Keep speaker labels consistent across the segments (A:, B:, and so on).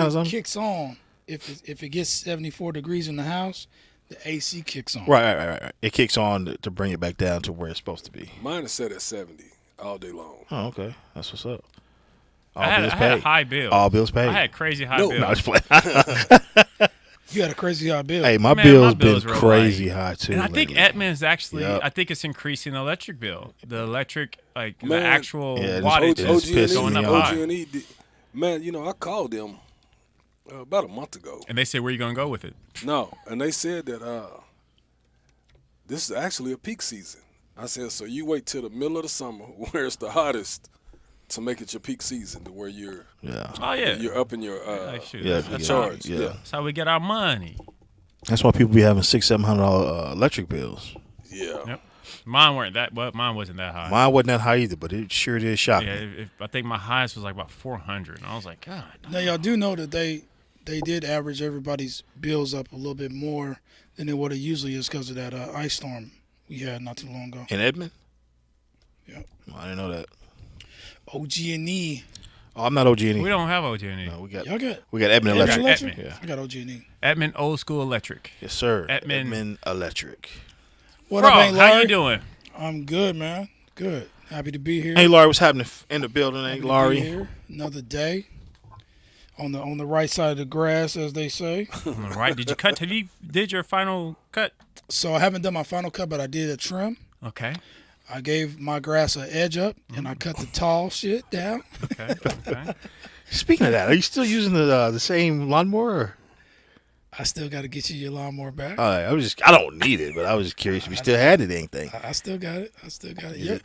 A: or something?
B: Kicks on if it gets 74 degrees in the house. The AC kicks on.
A: Right. It kicks on to bring it back down to where it's supposed to be.
C: Mine is set at 70 all day long.
A: Oh, okay. That's what's up.
D: I had a high bill.
A: All bills paid.
D: I had crazy high bills.
A: No, just playing.
B: You had a crazy high bill.
A: Hey, my
D: bills
A: been
D: were
A: crazy high too.
D: And I think
A: lately.
D: Edmond's actually,
A: Yep.
D: I think it's increasing the electric bill. The electric, like
C: Man,
D: the actual
A: yeah,
D: wattage
A: it's
D: is
A: pissing
D: going
A: me
D: up
A: off.
D: high.
C: OG&E, man, I called them about a month ago.
D: And they said, where you going to go with it?
C: No, and they said that this is actually a peak season. I said, so you wait till the middle of the summer where it's the hottest to make it your peak season to where you're you're up in your charge.
A: Yeah.
D: That's how we get our money.
A: That's why people be having $600-$700 electric bills.
C: Yeah.
D: Yep. Mine wasn't that high.
A: Mine wasn't that high either, but it sure did shock me.
D: Yeah, I think my highest was like about 400, and I was like, God.
B: Now y'all do know that they did average everybody's bills up a little bit more than what it usually is because of that ice storm we had not too long ago.
A: In Edmond?
B: Yep.
A: Well, I didn't know that.
B: OG&E.
A: Oh, I'm not OG&E.
D: We don't have OG&E.
A: No, we got
B: Edmond
A: Edmond Electric.
B: Electric?
A: Yeah.
B: I got OG&E.
D: Edmond Old School Electric.
A: Yes, sir.
D: Edmond
A: Electric.
B: What
D: Frogg,
B: up, Aunt Larry?
D: how you doing?
B: I'm good, man. Good. Happy to be here.
A: Hey, Laurie, what's happening in the building?
B: Happy
A: Hey,
B: to be
A: Laurie.
B: here. Another day. On the right side of the grass, as they say.
D: All right. Did you cut? Have you did your final cut?
B: So I haven't done my final cut, but I did a trim.
D: Okay.
B: I gave my grass an edge up, and I cut the tall shit down.
D: Okay.
A: Speaking of that, are you still using the same lawnmower? Or?
B: I still got to get you your lawnmower back.
A: I don't need it, but I was just curious if you still had it or anything.
B: I still got it.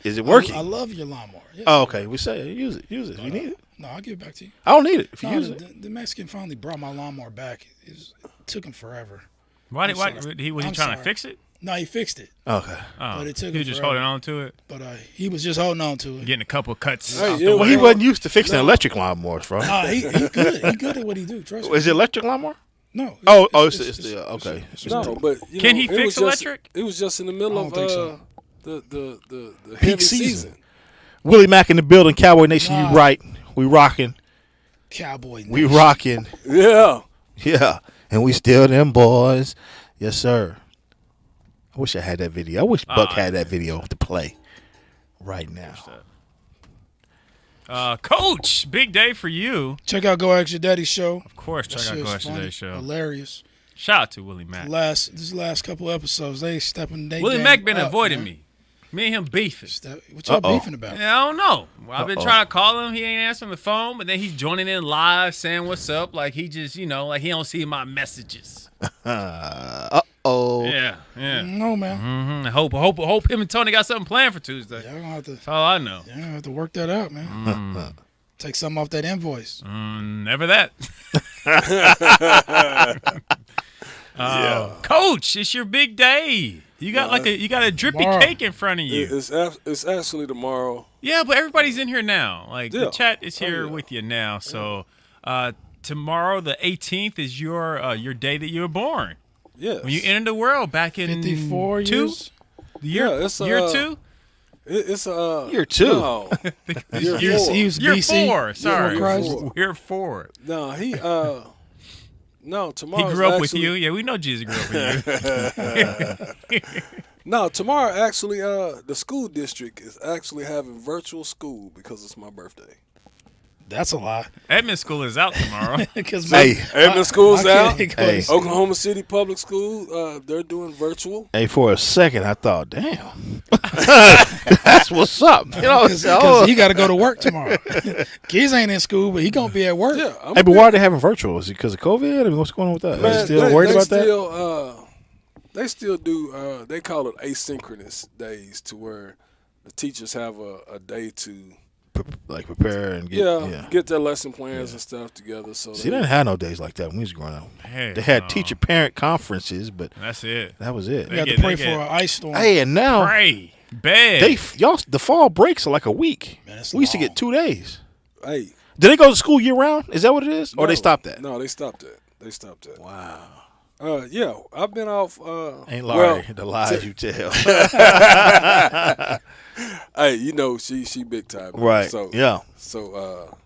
A: Is it working?
B: I love your lawnmower. Yeah.
A: Oh, okay. We say use it. If you need it.
B: No, I'll give it back to you.
A: I don't need it if you use it.
B: The Mexican finally brought my lawnmower back. It took him forever.
D: Was he trying to fix it?
B: No, he fixed it.
A: Okay.
D: Oh,
B: but it took
D: he
B: him
D: was just
B: forever.
D: holding on to it.
B: But he was just holding on to it.
D: Getting a couple cuts.
C: Hey,
D: off the
C: yeah,
A: Well,
D: way.
A: he wasn't used to fixing electric lawnmowers, bro.
B: He good. He good at what he do. Trust me.
A: Is it electric lawnmower?
B: No.
A: It's okay.
C: No, but
D: Can he fix electric?
C: It was just in the middle of
B: so.
C: the
A: Peak
C: heavy
A: season. Willie Mack in the building. Cowboy Nation, you right. We rocking.
B: Cowboy Nation.
A: We rocking.
C: Yeah.
A: Yeah. And we still them boys. Yes, sir. I wish I had that video. I wish Buck had that video to play right now.
D: Coach, big day for you.
B: Check out Go Ask Your Daddy show.
D: Of course,
B: That
D: check out
B: shit's
D: Go Ask Your
B: funny,
D: Daddy show.
B: Hilarious.
D: Shout out to Willie Mack.
B: This last couple episodes, they stepping.
D: Willie Mack been avoiding me. Me and him beefing.
B: What y'all beefing about?
D: Yeah, I don't know. I've been trying to call him. He ain't answering the phone, but then he's joining in live, saying what's up. Like he just, like he don't see my messages.
A: Uh-oh.
D: Yeah.
B: No, man.
D: I hope him and Tony got something planned for Tuesday.
B: Y'all gonna have to.
D: That's all I know.
B: Y'all gonna have to work that out, man. Take something off that invoice.
D: Never that. Coach, it's your big day. You got you got a drippy
B: tomorrow.
D: cake in front of you.
C: It's actually tomorrow.
D: Yeah, but everybody's in here now. Like the chat is here
C: yeah.
D: with you now. So tomorrow, the 18th, is your day that you were born.
C: Yes.
D: When you entered the world back in
B: 54
D: two?
B: years.
C: Yeah, it's
D: year two.
C: It's
A: Year two.
C: No, year four.
B: He was
D: Year
B: BC.
D: four. Sorry,
B: Christ.
D: year four.
C: No, no, tomorrow.
D: He grew up with you. Yeah, we know Jesus grew up with you.
C: No, tomorrow actually, the school district is actually having virtual school because it's my birthday.
B: That's a lie.
D: Edmond School is out tomorrow.
C: Edmond School's out.
A: Hey.
C: Oklahoma City Public School, they're doing virtual.
A: Hey, for a second, I thought, damn. That's what's up.
B: Because he got to go to work tomorrow. Kids ain't in school, but he going to be at work.
C: Yeah,
A: Hey, but why are they having virtual? Is it because of COVID? I mean, what's going on with that?
C: Man,
A: Are you still worried about that?
C: They still do. They call it asynchronous days, to where the teachers have a day to
A: Prepare and get
C: get their lesson plans and stuff together. So
A: See, they didn't have no days like that when we was growing up.
D: Hey,
A: They had
D: no.
A: teacher-parent conferences, but
D: That's it.
A: that was it.
B: You got to pray for an ice storm.
A: Hey, and now
D: Pray. Beg.
A: the fall breaks are like a week.
B: Man, that's
A: We used to
B: long.
A: get 2 days.
C: Hey,
A: Did they go to school year round? Is that what it is? Or they stopped that?
C: No, they stopped that.
A: Wow.
C: Yeah, I've been off.
A: Ain't Larry the lies you tell.
C: Hey, she big time.
A: Right.
C: So
A: yeah.
C: So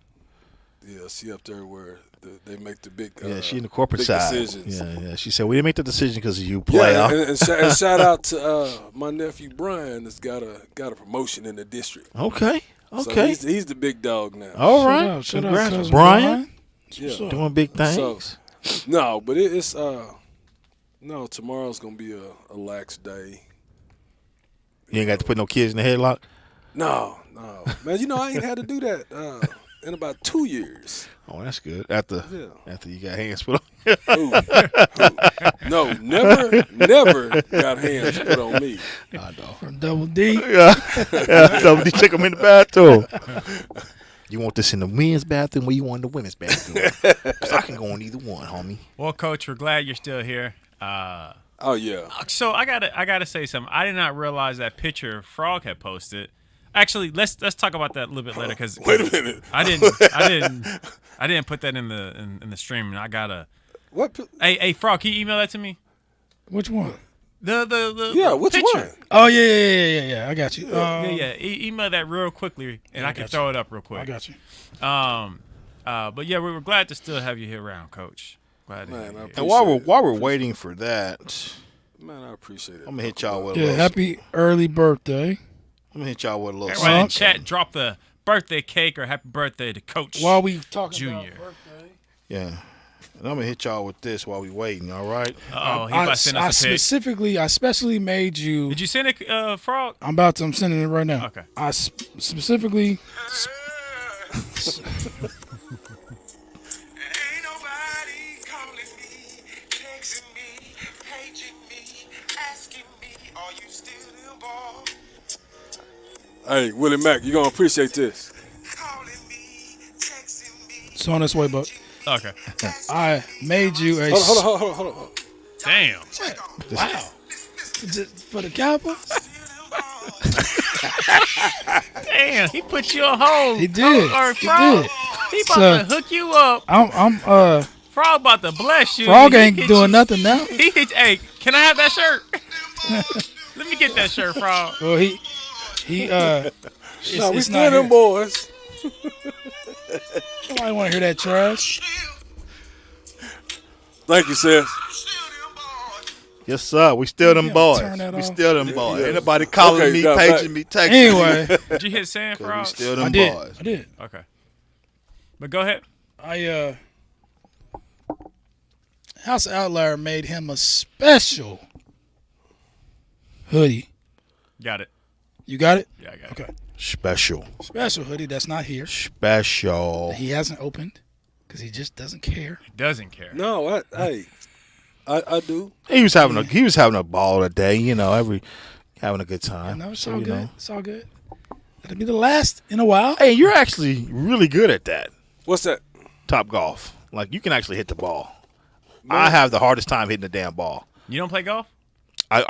C: yeah, she up there where they make the big.
A: She in the corporate side.
C: Decisions.
A: Yeah. She said we didn't make the decision because of you, player.
C: And shout out to my nephew Brian that's got a promotion in the district.
A: Okay.
C: So he's the big dog now.
A: All right.
B: Shout
A: Congrats,
B: out,
A: Brian.
C: Yeah.
A: Doing big things.
C: So, no, but it's no. Tomorrow's gonna be a lax day.
A: You ain't got to put no kids in the headlock.
C: No, man. I ain't had to do that in about 2 years.
A: Oh, that's good. After you got hands put on.
C: Who? No, never got hands put on me.
A: I know.
B: From Double D.
A: Double D, check them in the bathroom. You want this in the men's bathroom or you want in the women's bathroom? Because I can go in either one, homie.
D: Well, Coach, we're glad you're still here.
C: Oh yeah.
D: So I gotta say something. I did not realize that picture Frogg had posted. Actually, let's talk about that a little bit later. Cause
C: wait a minute.
D: I didn't put that in the stream. And I gotta.
C: What?
D: Hey, Frogg, can you email that to me?
B: Which one?
D: The
C: which
D: picture.
C: one?
B: Oh yeah. I got you.
D: Email that real quickly, and I can throw it up real quick.
B: I got you.
D: But yeah, we were glad to still have you here around, Coach. Glad to have you here.
A: And while we're waiting for that,
C: man, I appreciate it.
A: I'm gonna hit y'all with a
B: Yeah,
A: little.
B: happy early birthday.
A: I'm gonna hit y'all with a little.
D: Everybody in
A: something.
D: chat, drop the birthday cake or happy birthday to Coach.
B: While we talking
D: Junior.
B: about birthday,
A: Yeah. And I'm gonna hit y'all with this while we waiting. All right.
D: Oh, he about to send us a pic.
B: I specially made you.
D: Did you send it, Frogg?
B: I'm sending it right now.
D: Okay.
B: I specifically.
C: Hey, Willie Mack, you gonna appreciate this.
B: It's on its way, but
D: Okay.
B: I made you a.
C: Hold on.
D: Damn.
B: Wow. For the Cowboys?
D: Damn, he put you on hold.
B: He did.
D: Or
B: He
D: Frogg,
B: did.
D: he about to hook you up.
B: I'm
D: Frogg about to bless you.
B: Frogg
D: He
B: ain't
D: hit
B: doing
D: you.
B: nothing now.
D: He hit. Hey, can I have that shirt? Let me get that shirt, Frogg.
B: Well, he
C: No, we
B: it's
C: still
B: not
C: them
B: here.
C: boys.
B: Nobody want to hear that trash.
C: Thank you, sis.
A: Yes, sir. We still them
B: Yeah,
A: boys.
B: turn that
A: We
B: off.
A: still them boys.
C: yeah.
A: Ain't nobody calling
C: Okay,
A: me,
C: no,
A: paging me, texting me.
B: Anyway,
D: Did you hit sand,
A: 'Cause we
D: Frogg?
A: still them
B: I did.
A: boys.
B: I did.
D: Okay. But go ahead.
B: House of Outli3r made him a special hoodie.
D: Got it.
B: You got it?
D: Yeah, I got it.
B: Okay.
A: Special.
B: Special hoodie that's not here.
A: Special.
B: He hasn't opened because he just doesn't care.
D: He doesn't care.
C: No, I do.
A: He was having a ball today. Having a good time.
B: No, it's
A: So,
B: all
A: you
B: good.
A: know.
B: It's all good. It'll be the last in a while.
A: Hey, you're actually really good at that.
C: What's that?
A: Top golf. Like you can actually hit the ball. I have the hardest time hitting the damn ball.
D: You don't play golf?
A: I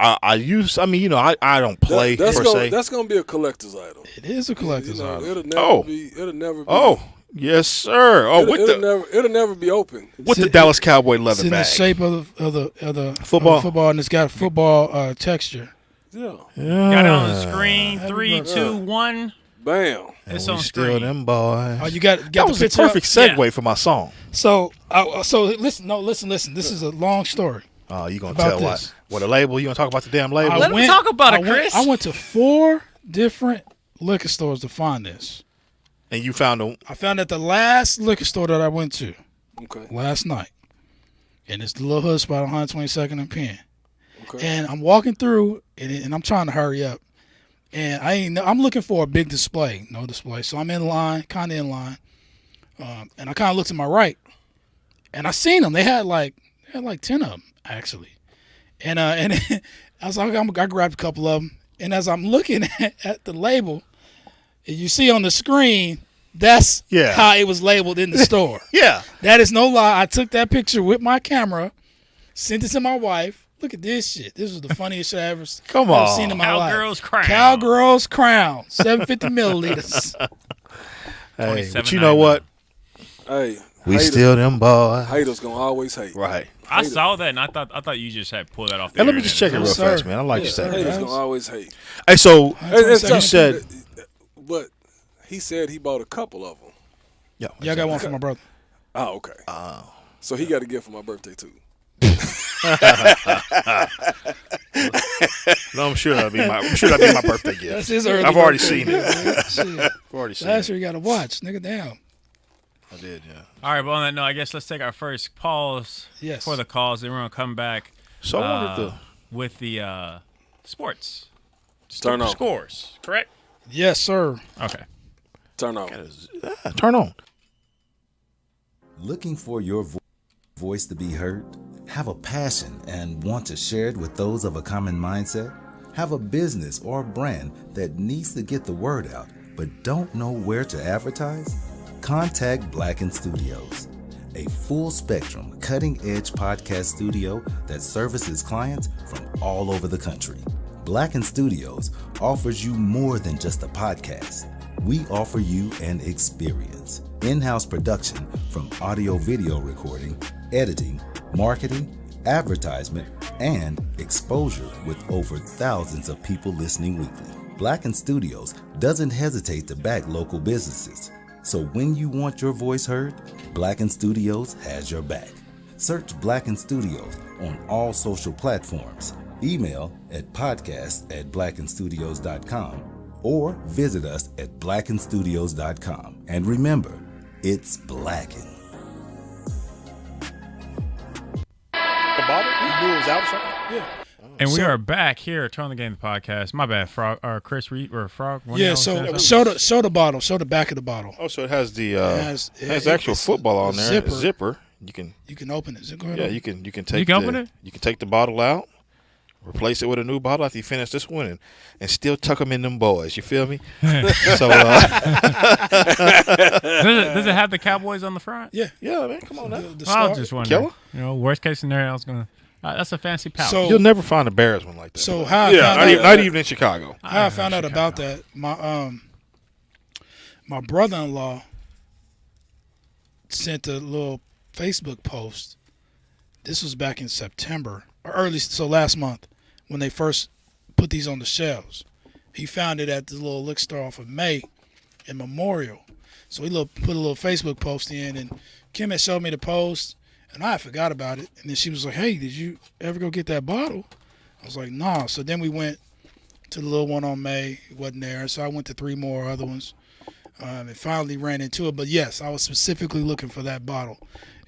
A: don't play per se.
C: That's gonna be a collector's item.
B: It is a collector's item.
C: It'll never be.
A: Oh, yes, sir. Oh,
C: it'll never be open.
A: with the Dallas Cowboy leather
B: It's in the
A: bag.
B: shape of the
A: Football.
B: football, and it's got football texture.
C: Yeah.
D: Got it on the screen.
B: Happy
D: 3,
B: birthday.
D: 2, 1.
C: Bam.
D: It's
A: We
D: on
A: still
D: screen.
A: them boys.
B: Oh, you got
A: that
B: the
A: was a
B: picture up?
A: perfect segue for my song.
B: So listen. This is a long story.
A: Oh, you gonna
B: About
A: tell
B: this.
A: what a label? You gonna talk about the damn label?
D: Let him talk about it, Chris.
B: I went to 4 different liquor stores to find this.
A: And you found a
B: I found at the last liquor store that I went to
C: Okay.
B: last night, and it's the little hood spot on 122nd and Penn.
C: Okay.
B: And I'm walking through, and I'm trying to hurry up, and I'm looking for a big display, no display. So I'm in line, kind of in line, and I kind of looked to my right, and I seen them. They had like 10 of them actually, and I was like, I grabbed a couple of them, and as I'm looking at the label, and you see on the screen, that's how it was labeled in the store.
A: yeah.
B: That is no lie. I took that picture with my camera, sent it to my wife. Look at this shit. This was the funniest shit I ever seen in my life.
D: Cowgirl's Crown.
B: Cowgirl's Crown, 750 milliliters.
A: Hey, but you know what?
C: Hey,
A: We still them boys.
C: haters gonna always hate.
A: Right.
D: I saw that, and I thought you just had pulled that off the
A: Hey, let me
D: internet.
A: just check it real
B: Yes, sir.
A: fast, man. I like
B: Yes,
A: you
B: sir.
A: saying
C: Haters
A: that.
C: gonna always hate.
A: Hey, so
B: You
A: said,
C: but he said he bought a couple of them.
A: yeah,
B: Yeah, I got one for my brother.
C: Oh, okay. So he got a gift for my birthday too.
A: No, I'm sure that'll be my birthday gift.
B: That's his early
A: I've already
B: birthday
A: seen it.
B: gift, man. Shit.
A: I've already seen
B: Last
A: it.
B: year you got to watch, nigga. Damn.
A: I did, yeah.
D: All right, but on that note, I guess let's take our first pause
B: Yes.
D: for the calls. Then we're gonna come back.
A: So I wanted to.
D: With the sports.
C: Turn on.
D: Scores, correct?
B: Yes, sir.
D: Okay.
C: Turn on.
A: Turn on.
E: Looking for your voice to be heard? Have a passion and want to share it with those of a common mindset? Have a business or a brand that needs to get the word out but don't know where to advertise? Contact Blacken Studios, a full-spectrum, cutting-edge podcast studio that services clients from all over the country. Blacken Studios offers you more than just a podcast. We offer you an experience. In-house production from audio-video recording, editing, marketing, advertisement, and exposure with over thousands of people listening weekly. Blacken Studios doesn't hesitate to back local businesses. So when you want your voice heard, Blacken Studios has your back. Search Blacken Studios on all social platforms. Email at podcast@blackenstudios.com or visit us at blackenstudios.com. And remember, it's Blacken.
A: The bottle? You knew it was out or something?
B: Yeah.
D: And we are back here at Turn on the Game podcast. My bad, Frog or Chris Reed or Frog.
B: Yeah. So show the bottle. Show the back of the bottle.
A: Oh, so it has the
B: It
A: has actual football on there.
B: zipper.
A: Zipper. You can
B: open it. Go ahead.
A: yeah,
B: open.
A: you can take
D: open it?
A: You can take the bottle out, replace it with a new bottle after you finish this one, and still tuck them in them boys. You feel me? So
D: does it have the Cowboys on the front?
B: Yeah.
A: yeah, man, come on now.
B: The
D: I
B: star.
D: was just wondering.
A: Killer?
D: You know, worst case scenario, I was gonna. That's a fancy pouch.
B: So-
A: You'll never find a Bears one like that.
B: So how I
C: Yeah,
B: found out,
A: not even in Chicago.
B: how I found out about that, my brother-in-law sent a little Facebook post. This was back in September, or last month, when they first put these on the shelves. He found it at the little liquor store off of May in Memorial. So he put a little Facebook post in, and Kim had showed me the post, and I forgot about it. And then she was like, "Hey, did you ever go get that bottle?" I was like, "Nah." So then we went to the little one on May. It wasn't there. So I went to 3 more other ones. And finally ran into it. But yes, I was specifically looking for that bottle.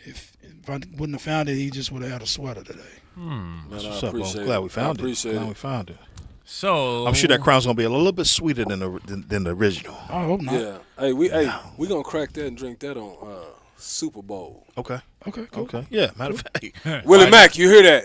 B: If I wouldn't have found it, he just would have had a sweater today.
C: Man,
A: What's
C: I
A: up, bro?
C: appreciate
A: Glad
C: it.
A: we found
C: I
A: it.
C: appreciate
A: Glad
C: it.
A: we found it.
D: So
A: I'm sure that crown's gonna be a little bit sweeter than the original.
B: I hope not.
C: Yeah. Hey, we gonna crack that and drink that on Super Bowl.
A: Okay.
B: Okay, cool.
A: Okay. Yeah. Matter of fact.
C: Willie Mack, you hear that?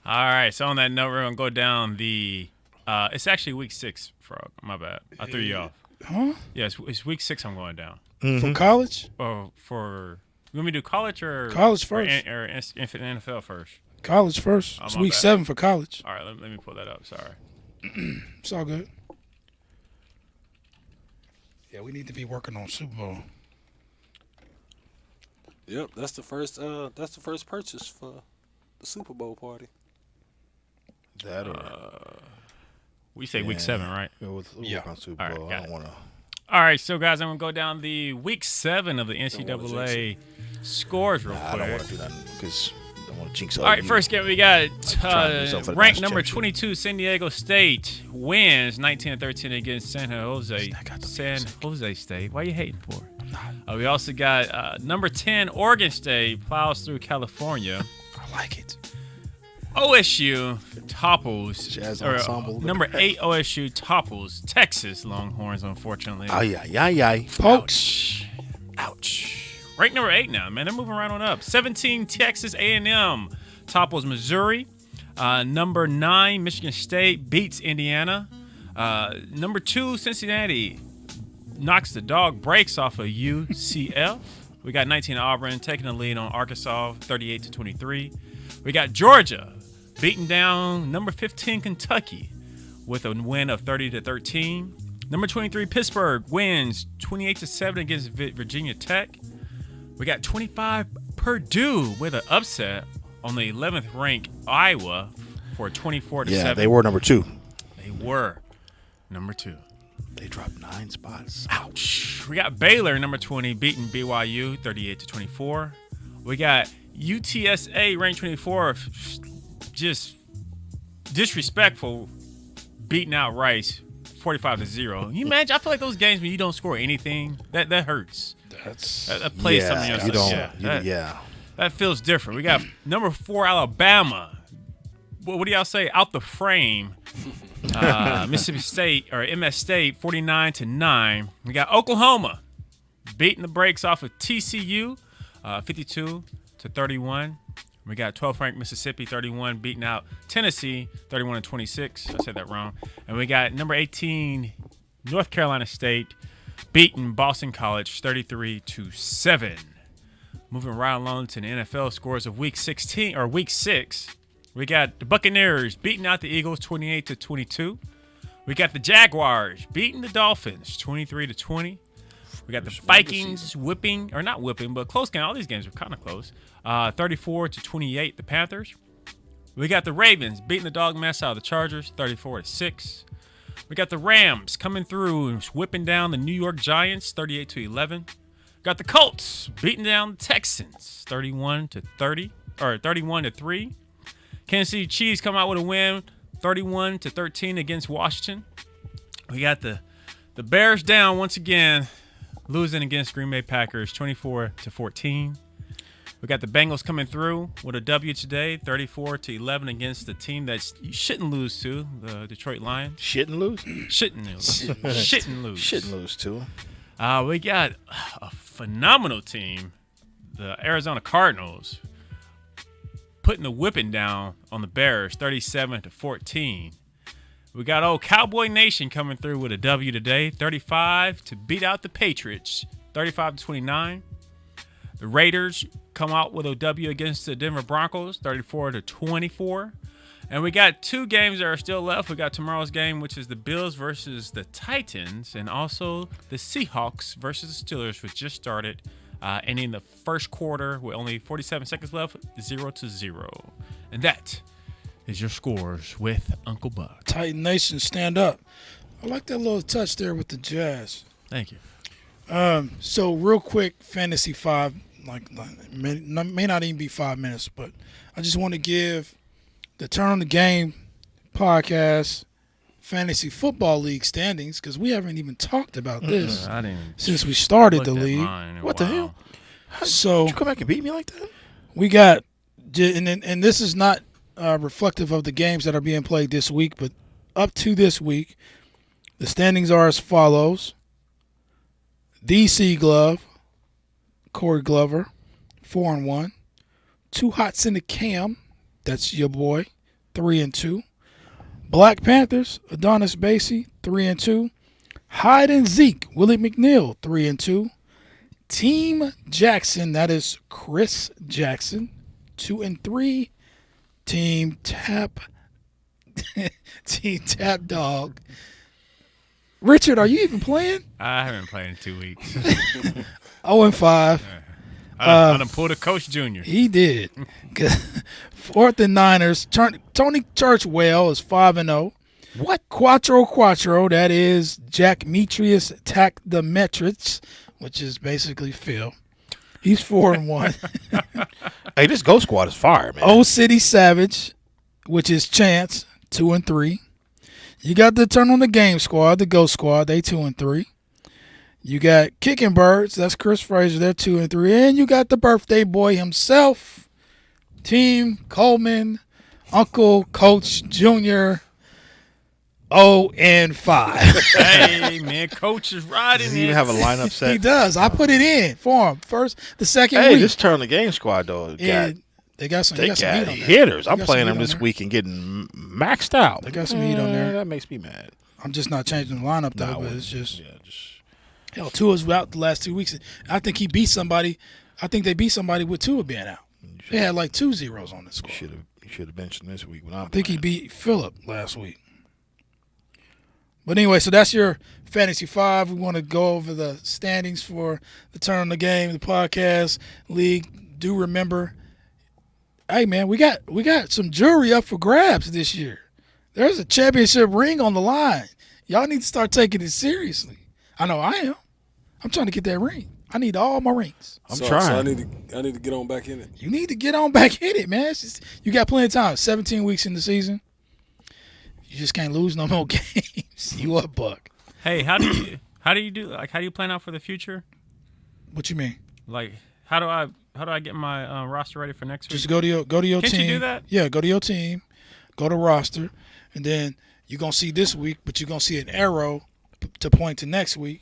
D: all right. So on that note, we're gonna go down the. It's actually week 6, Frog. My bad. I threw you off.
B: Huh?
D: Yeah, it's week 6. I'm going down.
B: For college?
D: Oh, you want me to do college or
B: College first.
D: or NFL first?
B: College first.
D: Oh,
B: It's
D: my
B: week
D: bad.
B: 7 for college.
D: All right, let me pull that up. Sorry.
B: It's all good. Yeah, we need to be working on Super Bowl.
C: Yep, that's the first purchase for the Super Bowl party.
A: That or
D: We say week 7, right?
A: we'll
B: Yeah.
A: work on Super
D: All right,
A: Bowl.
D: got
A: I don't
D: it.
A: want to.
D: All right, so guys, I'm gonna go down the week 7 of the NCAA scores real
A: I
D: quick.
A: don't want to do nothing because I don't want to jinx
D: All right, first game we got
A: trying to do something for the
D: ranked
A: national
D: number
A: championship.
D: 22 San Diego State wins 19-13 against San Jose State. Why are you hating for? We also got number 10 Oregon State plows through California.
B: I like it.
D: OSU topples
A: Jazz
D: or,
A: ensemble.
D: number 8 OSU topples Texas Longhorns, unfortunately.
A: Ay.
B: Pokes.
D: Ouch. Ranked number 8 now, man. They're moving right on up. 17 Texas A&M topples Missouri. Number 9 Michigan State beats Indiana. Number 2 Cincinnati knocks the dog breaks off of UCF. We got 19 Auburn taking the lead on Arkansas 38-23. We got Georgia beating down number 15 Kentucky with a win of 30-13. Number 23 Pittsburgh wins 28-7 against Virginia Tech. We got 25 Purdue with an upset on the 11th ranked Iowa for 24-7.
A: Yeah, they were number 2.
D: They were number 2.
A: They dropped 9 spots.
D: Ouch. We got Baylor, number 20, beating BYU 38-24. We got UTSA, ranked 24, just disrespectful, beating out Rice 45-0. You imagine? I feel like those games when you don't score anything, that hurts. That plays something else.
A: You don't.
D: That feels different. We got number 4 Alabama. What do y'all say? Out the frame. Mississippi State or MS State 49-9. We got Oklahoma beating the brakes off of TCU 52-31. We got 12th ranked Mississippi 31 beating out Tennessee 31-26. I said that wrong. And we got number 18 North Carolina State beating Boston College 33-7. Moving right along to the NFL scores of week 6. We got the Buccaneers beating out the Eagles 28-22. We got the Jaguars beating the Dolphins 23-20. We got the Vikings not whipping, but close game. All these games were kind of close. 34-28, the Panthers. We got the Ravens beating the dog mess out of the Chargers 34-6. We got the Rams coming through and whipping down the New York Giants 38-11. Got the Colts beating down the Texans 31-3. Kansas City Chiefs come out with a win 31-13 against Washington. We got the Bears down once again, losing against Green Bay Packers 24-14. We got the Bengals coming through with a W today, 34-11 against the team that you shouldn't lose to, the Detroit Lions.
A: Shouldn't lose?
D: Shouldn't lose.
A: Shouldn't lose to.
D: We got a phenomenal team, the Arizona Cardinals, putting the whipping down on the Bears, 37-14. We got old Cowboy Nation coming through with a W today, 35 to beat out the Patriots, 35-29. The Raiders come out with a W against the Denver Broncos, 34-24. And we got 2 games that are still left. We got tomorrow's game, which is the Bills versus the Titans, and also the Seahawks versus the Steelers, which just started, ending the first quarter with only 47 seconds left, 0-0. And that is your scores with Uncle Buck.
B: Titan Nation, stand up. I like that little touch there with the Jazz.
D: Thank you.
B: So real quick, Fantasy 5, may not even be 5 minutes, but I just want to give the Turn on the Game podcast Fantasy Football League standings, because we haven't even talked about this since we started the league.
A: What the hell?
B: So
A: did you come back and beat me like that?
B: We got, and this is not reflective of the games that are being played this week, but up to this week, the standings are as follows. DC Glove, Corey Glover, 4-1. Two Hots in the Cam, that's your boy, 3-2. Black Panthers, Adonis Basie, 3-2. Hyde and Zeke, Willie McNeil, 3-2. Team Jackson, that is Chris Jackson, 2-3. Team Tap Dog. Richard, are you even playing?
D: I haven't played in 2 weeks.
B: 0-5.
D: I done pulled a Coach Junior.
B: He did. 4th and Niners. Tony Churchwell is 5-0. What? Quattro, that is Jack Metrius Tack the Metrics, which is basically Phil. He's 4-1.
A: Hey, this Ghost Squad is fire, man.
B: Old City Savage, which is Chance, 2-3. You got the Turn on the Game squad, the Ghost Squad, they 2-3. You got Kicking Birds, that's Chris Fraser, they're 2-3. And you got the birthday boy himself, Team Coleman, Uncle Coach Junior, 0-5.
D: Hey, man, Coach is riding.
A: Does he even have a lineup set?
B: He does. I put it in for him. The second
A: week.
B: Hey,
A: this Turn on the Game squad, though,
B: they got some heat on
A: hitters. I'm playing them this week and getting maxed out.
B: They got some heat on there.
A: That makes me mad.
B: I'm just not changing the lineup, though, but it's just... Hell, Tua's out the last 2 weeks. I think he beat somebody. I think they beat somebody with Tua being out. They had like 2 zeros on the score.
A: You should have mentioned this week.
B: I think he beat Phillip last week. But anyway, so that's your Fantasy 5. We want to go over the standings for the Turn on the Game, the podcast league. Do remember, hey man, we got some jewelry up for grabs this year. There's a championship ring on the line. Y'all need to start taking it seriously. I know I am. I'm trying to get that ring. I need all my rings.
A: I'm trying.
C: So I need to get on back in it.
B: You need to get on back in it, man. You got plenty of time. 17 weeks in the season. You just can't lose no more games. You up, Buck?
D: Hey, how do you plan out for the future?
B: What you mean?
D: Like, how do I get my roster ready for next week?
B: Just go to your team.
D: Can't you do that?
B: Yeah, go to your team, go to roster, and then you're gonna see this week, but you're gonna see an arrow to point to next week.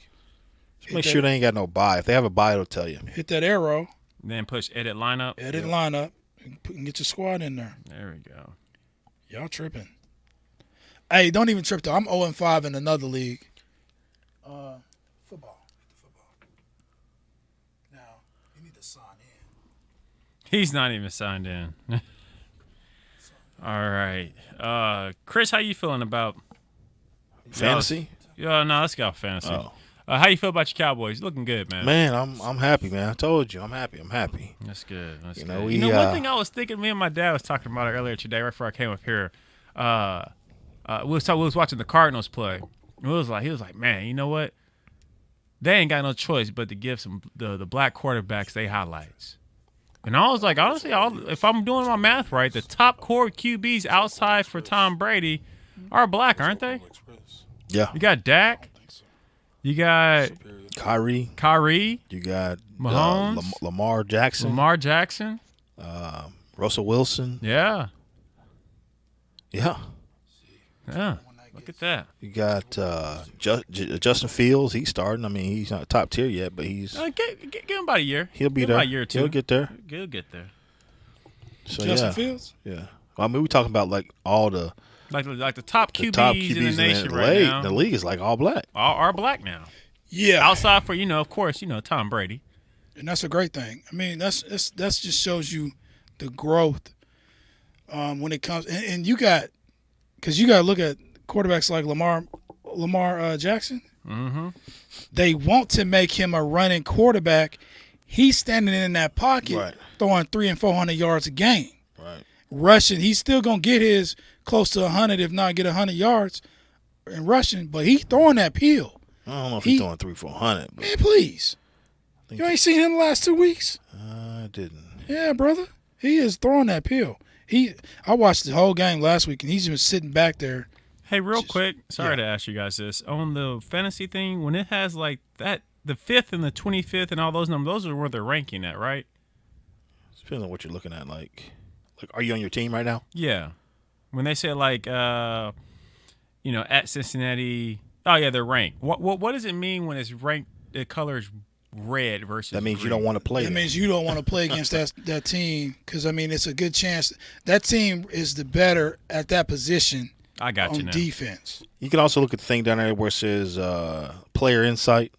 A: Make sure they ain't got no bye. If they have a bye, it'll tell you.
B: Hit that arrow.
D: Then push edit lineup.
B: Edit lineup. And get your squad in there.
D: There we go.
B: Y'all tripping. Hey, don't even trip though. I'm 0-5 in another league. Football. Now, you need to sign in.
D: He's not even signed in. All right. Chris, how you feeling about
A: Fantasy?
D: Yeah, no, let's go fantasy.
A: Oh.
D: How you feel about your Cowboys? Looking good, man.
A: Man, I'm happy, man. I told you, I'm happy.
D: That's good. That's
A: You
D: good.
A: know,
D: One thing I was thinking, me and my dad was talking about it earlier today, right before I came up here. We was watching the Cardinals play. He was like, man, you know what? They ain't got no choice but to give the black quarterbacks they highlights. And I was like, honestly, if I'm doing my math right, the top core QBs outside for Tom Brady are black, aren't they?
A: Yeah.
D: You got Dak. You got
A: Kyrie.
D: You
A: got
D: Mahomes.
A: Lamar Jackson. Russell Wilson.
D: Yeah.
A: Yeah.
D: Yeah. Look at that.
A: You got Justin Fields. He's starting. I mean, he's not top tier yet, but he's
D: give him about a year.
A: He'll be
D: give
A: there.
D: About a year or two.
A: He'll get there.
D: He'll get there.
A: So,
B: Justin Fields.
A: Yeah. Well, I mean, we're talking about like all the
D: like the top QBs in the nation right now.
A: The league is like all black.
D: All are black now.
B: Yeah.
D: Outside for of course, Tom Brady.
B: And that's a great thing. I mean, that's just shows you the growth when it comes. And you got, because you got to look at quarterbacks like Lamar Jackson.
D: Mm-hmm.
B: They want to make him a running quarterback. He's standing in that pocket, throwing 300 and 400 yards a game.
A: Right.
B: Rushing, he's still gonna get his close to 100, if not get 100 yards in rushing. But he's throwing that peel.
A: I don't know if he's throwing 300-400.
B: Man, please. You ain't seen him the last 2 weeks?
A: I didn't.
B: Yeah, brother. He is throwing that peel. I watched the whole game last week, and he's just sitting back there.
D: Hey, real quick, sorry to ask you guys this. On the fantasy thing, when it has like that, the 5th and the 25th and all those numbers, those are where they're ranking at, right?
A: Depends on what you're looking at. Like, are you on your team right now?
D: Yeah. When they say like, at Cincinnati, oh yeah, they're ranked. What does it mean when it's ranked? The color is red versus.
A: That means
D: green?
A: you don't want to play.
B: That means you don't want to play against that team because I mean it's a good chance that team is the better at that position.
D: I got you
B: on
D: now.
B: defense.
A: You can also look at the thing down there where it says player insight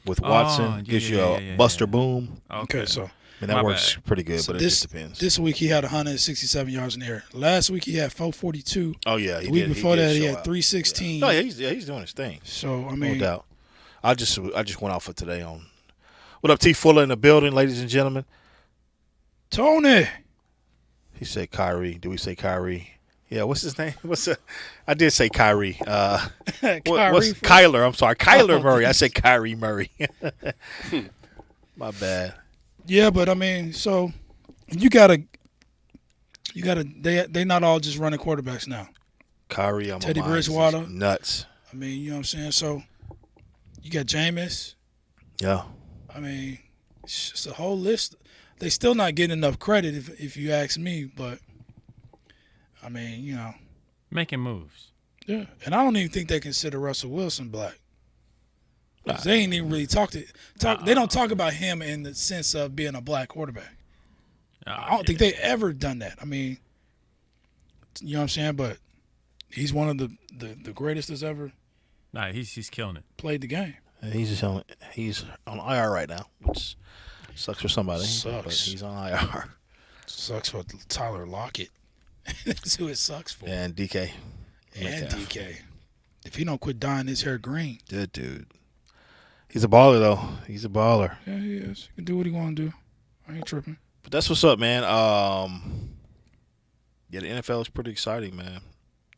A: with Watson. Gives you a Buster Boom.
B: Okay, so.
A: And that works pretty good, but it just depends.
B: This week he had 167 yards in the air. Last week he had 442.
A: Oh yeah,
B: the week before that he had 316.
A: Yeah. No, he's doing his thing.
B: So I mean,
A: no doubt. I just went out for today on. What up, T Fuller in the building, ladies and gentlemen?
B: Tony.
A: He said Kyrie. Do we say Kyrie? Yeah. What's his name? I did say Kyrie. What's Kyler? I'm sorry, Kyler Murray. I said Kyrie Murray. My bad.
B: Yeah, but I mean, so you gotta. They not all just running quarterbacks now.
A: Kyrie,
B: Teddy Bridgewater,
A: nuts.
B: I mean, you know what I'm saying. So you got Jameis.
A: Yeah.
B: I mean, it's just a whole list. They still not getting enough credit, if you ask me. But I mean,
D: making moves.
B: Yeah, and I don't even think they consider Russell Wilson black. They ain't even really talk. They don't talk about him in the sense of being a black quarterback. I don't think they ever done that. I mean, you know what I'm saying? But he's one of the greatest that's ever.
D: Nah, he's killing it.
B: Played the game.
A: He's on IR right now, which sucks for somebody.
B: Sucks.
A: But he's on IR.
B: Sucks for Tyler Lockett. That's who it sucks for.
A: And DK.
B: And DK. If he don't quit dyeing his hair green.
A: Good dude. He's a baller, though. He's a baller.
B: Yeah, he is. He can do what he want to do. I ain't tripping.
A: But that's what's up, man. Yeah, the NFL is pretty exciting, man.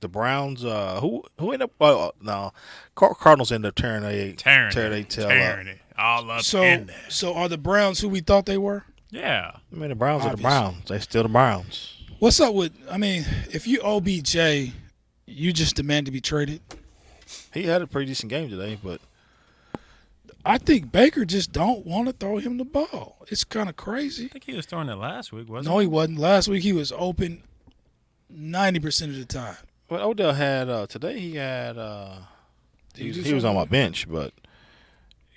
A: The Browns, who ended up? Oh, no, Cardinals ended up tearing their tail up.
D: It all up in there.
B: So are the Browns who we thought they were?
D: Yeah.
A: I mean, the Browns
B: Obviously.
A: are the Browns. They still the Browns.
B: What's up with? I mean, if you OBJ, you just demand to be traded.
A: He had a pretty decent game today, but
B: I think Baker just don't want to throw him the ball. It's kind of crazy.
D: I think he was throwing it last week, wasn't
B: No, he wasn't. Last week he was open 90% of the time.
A: what Odell had today, he had he was on my bench, but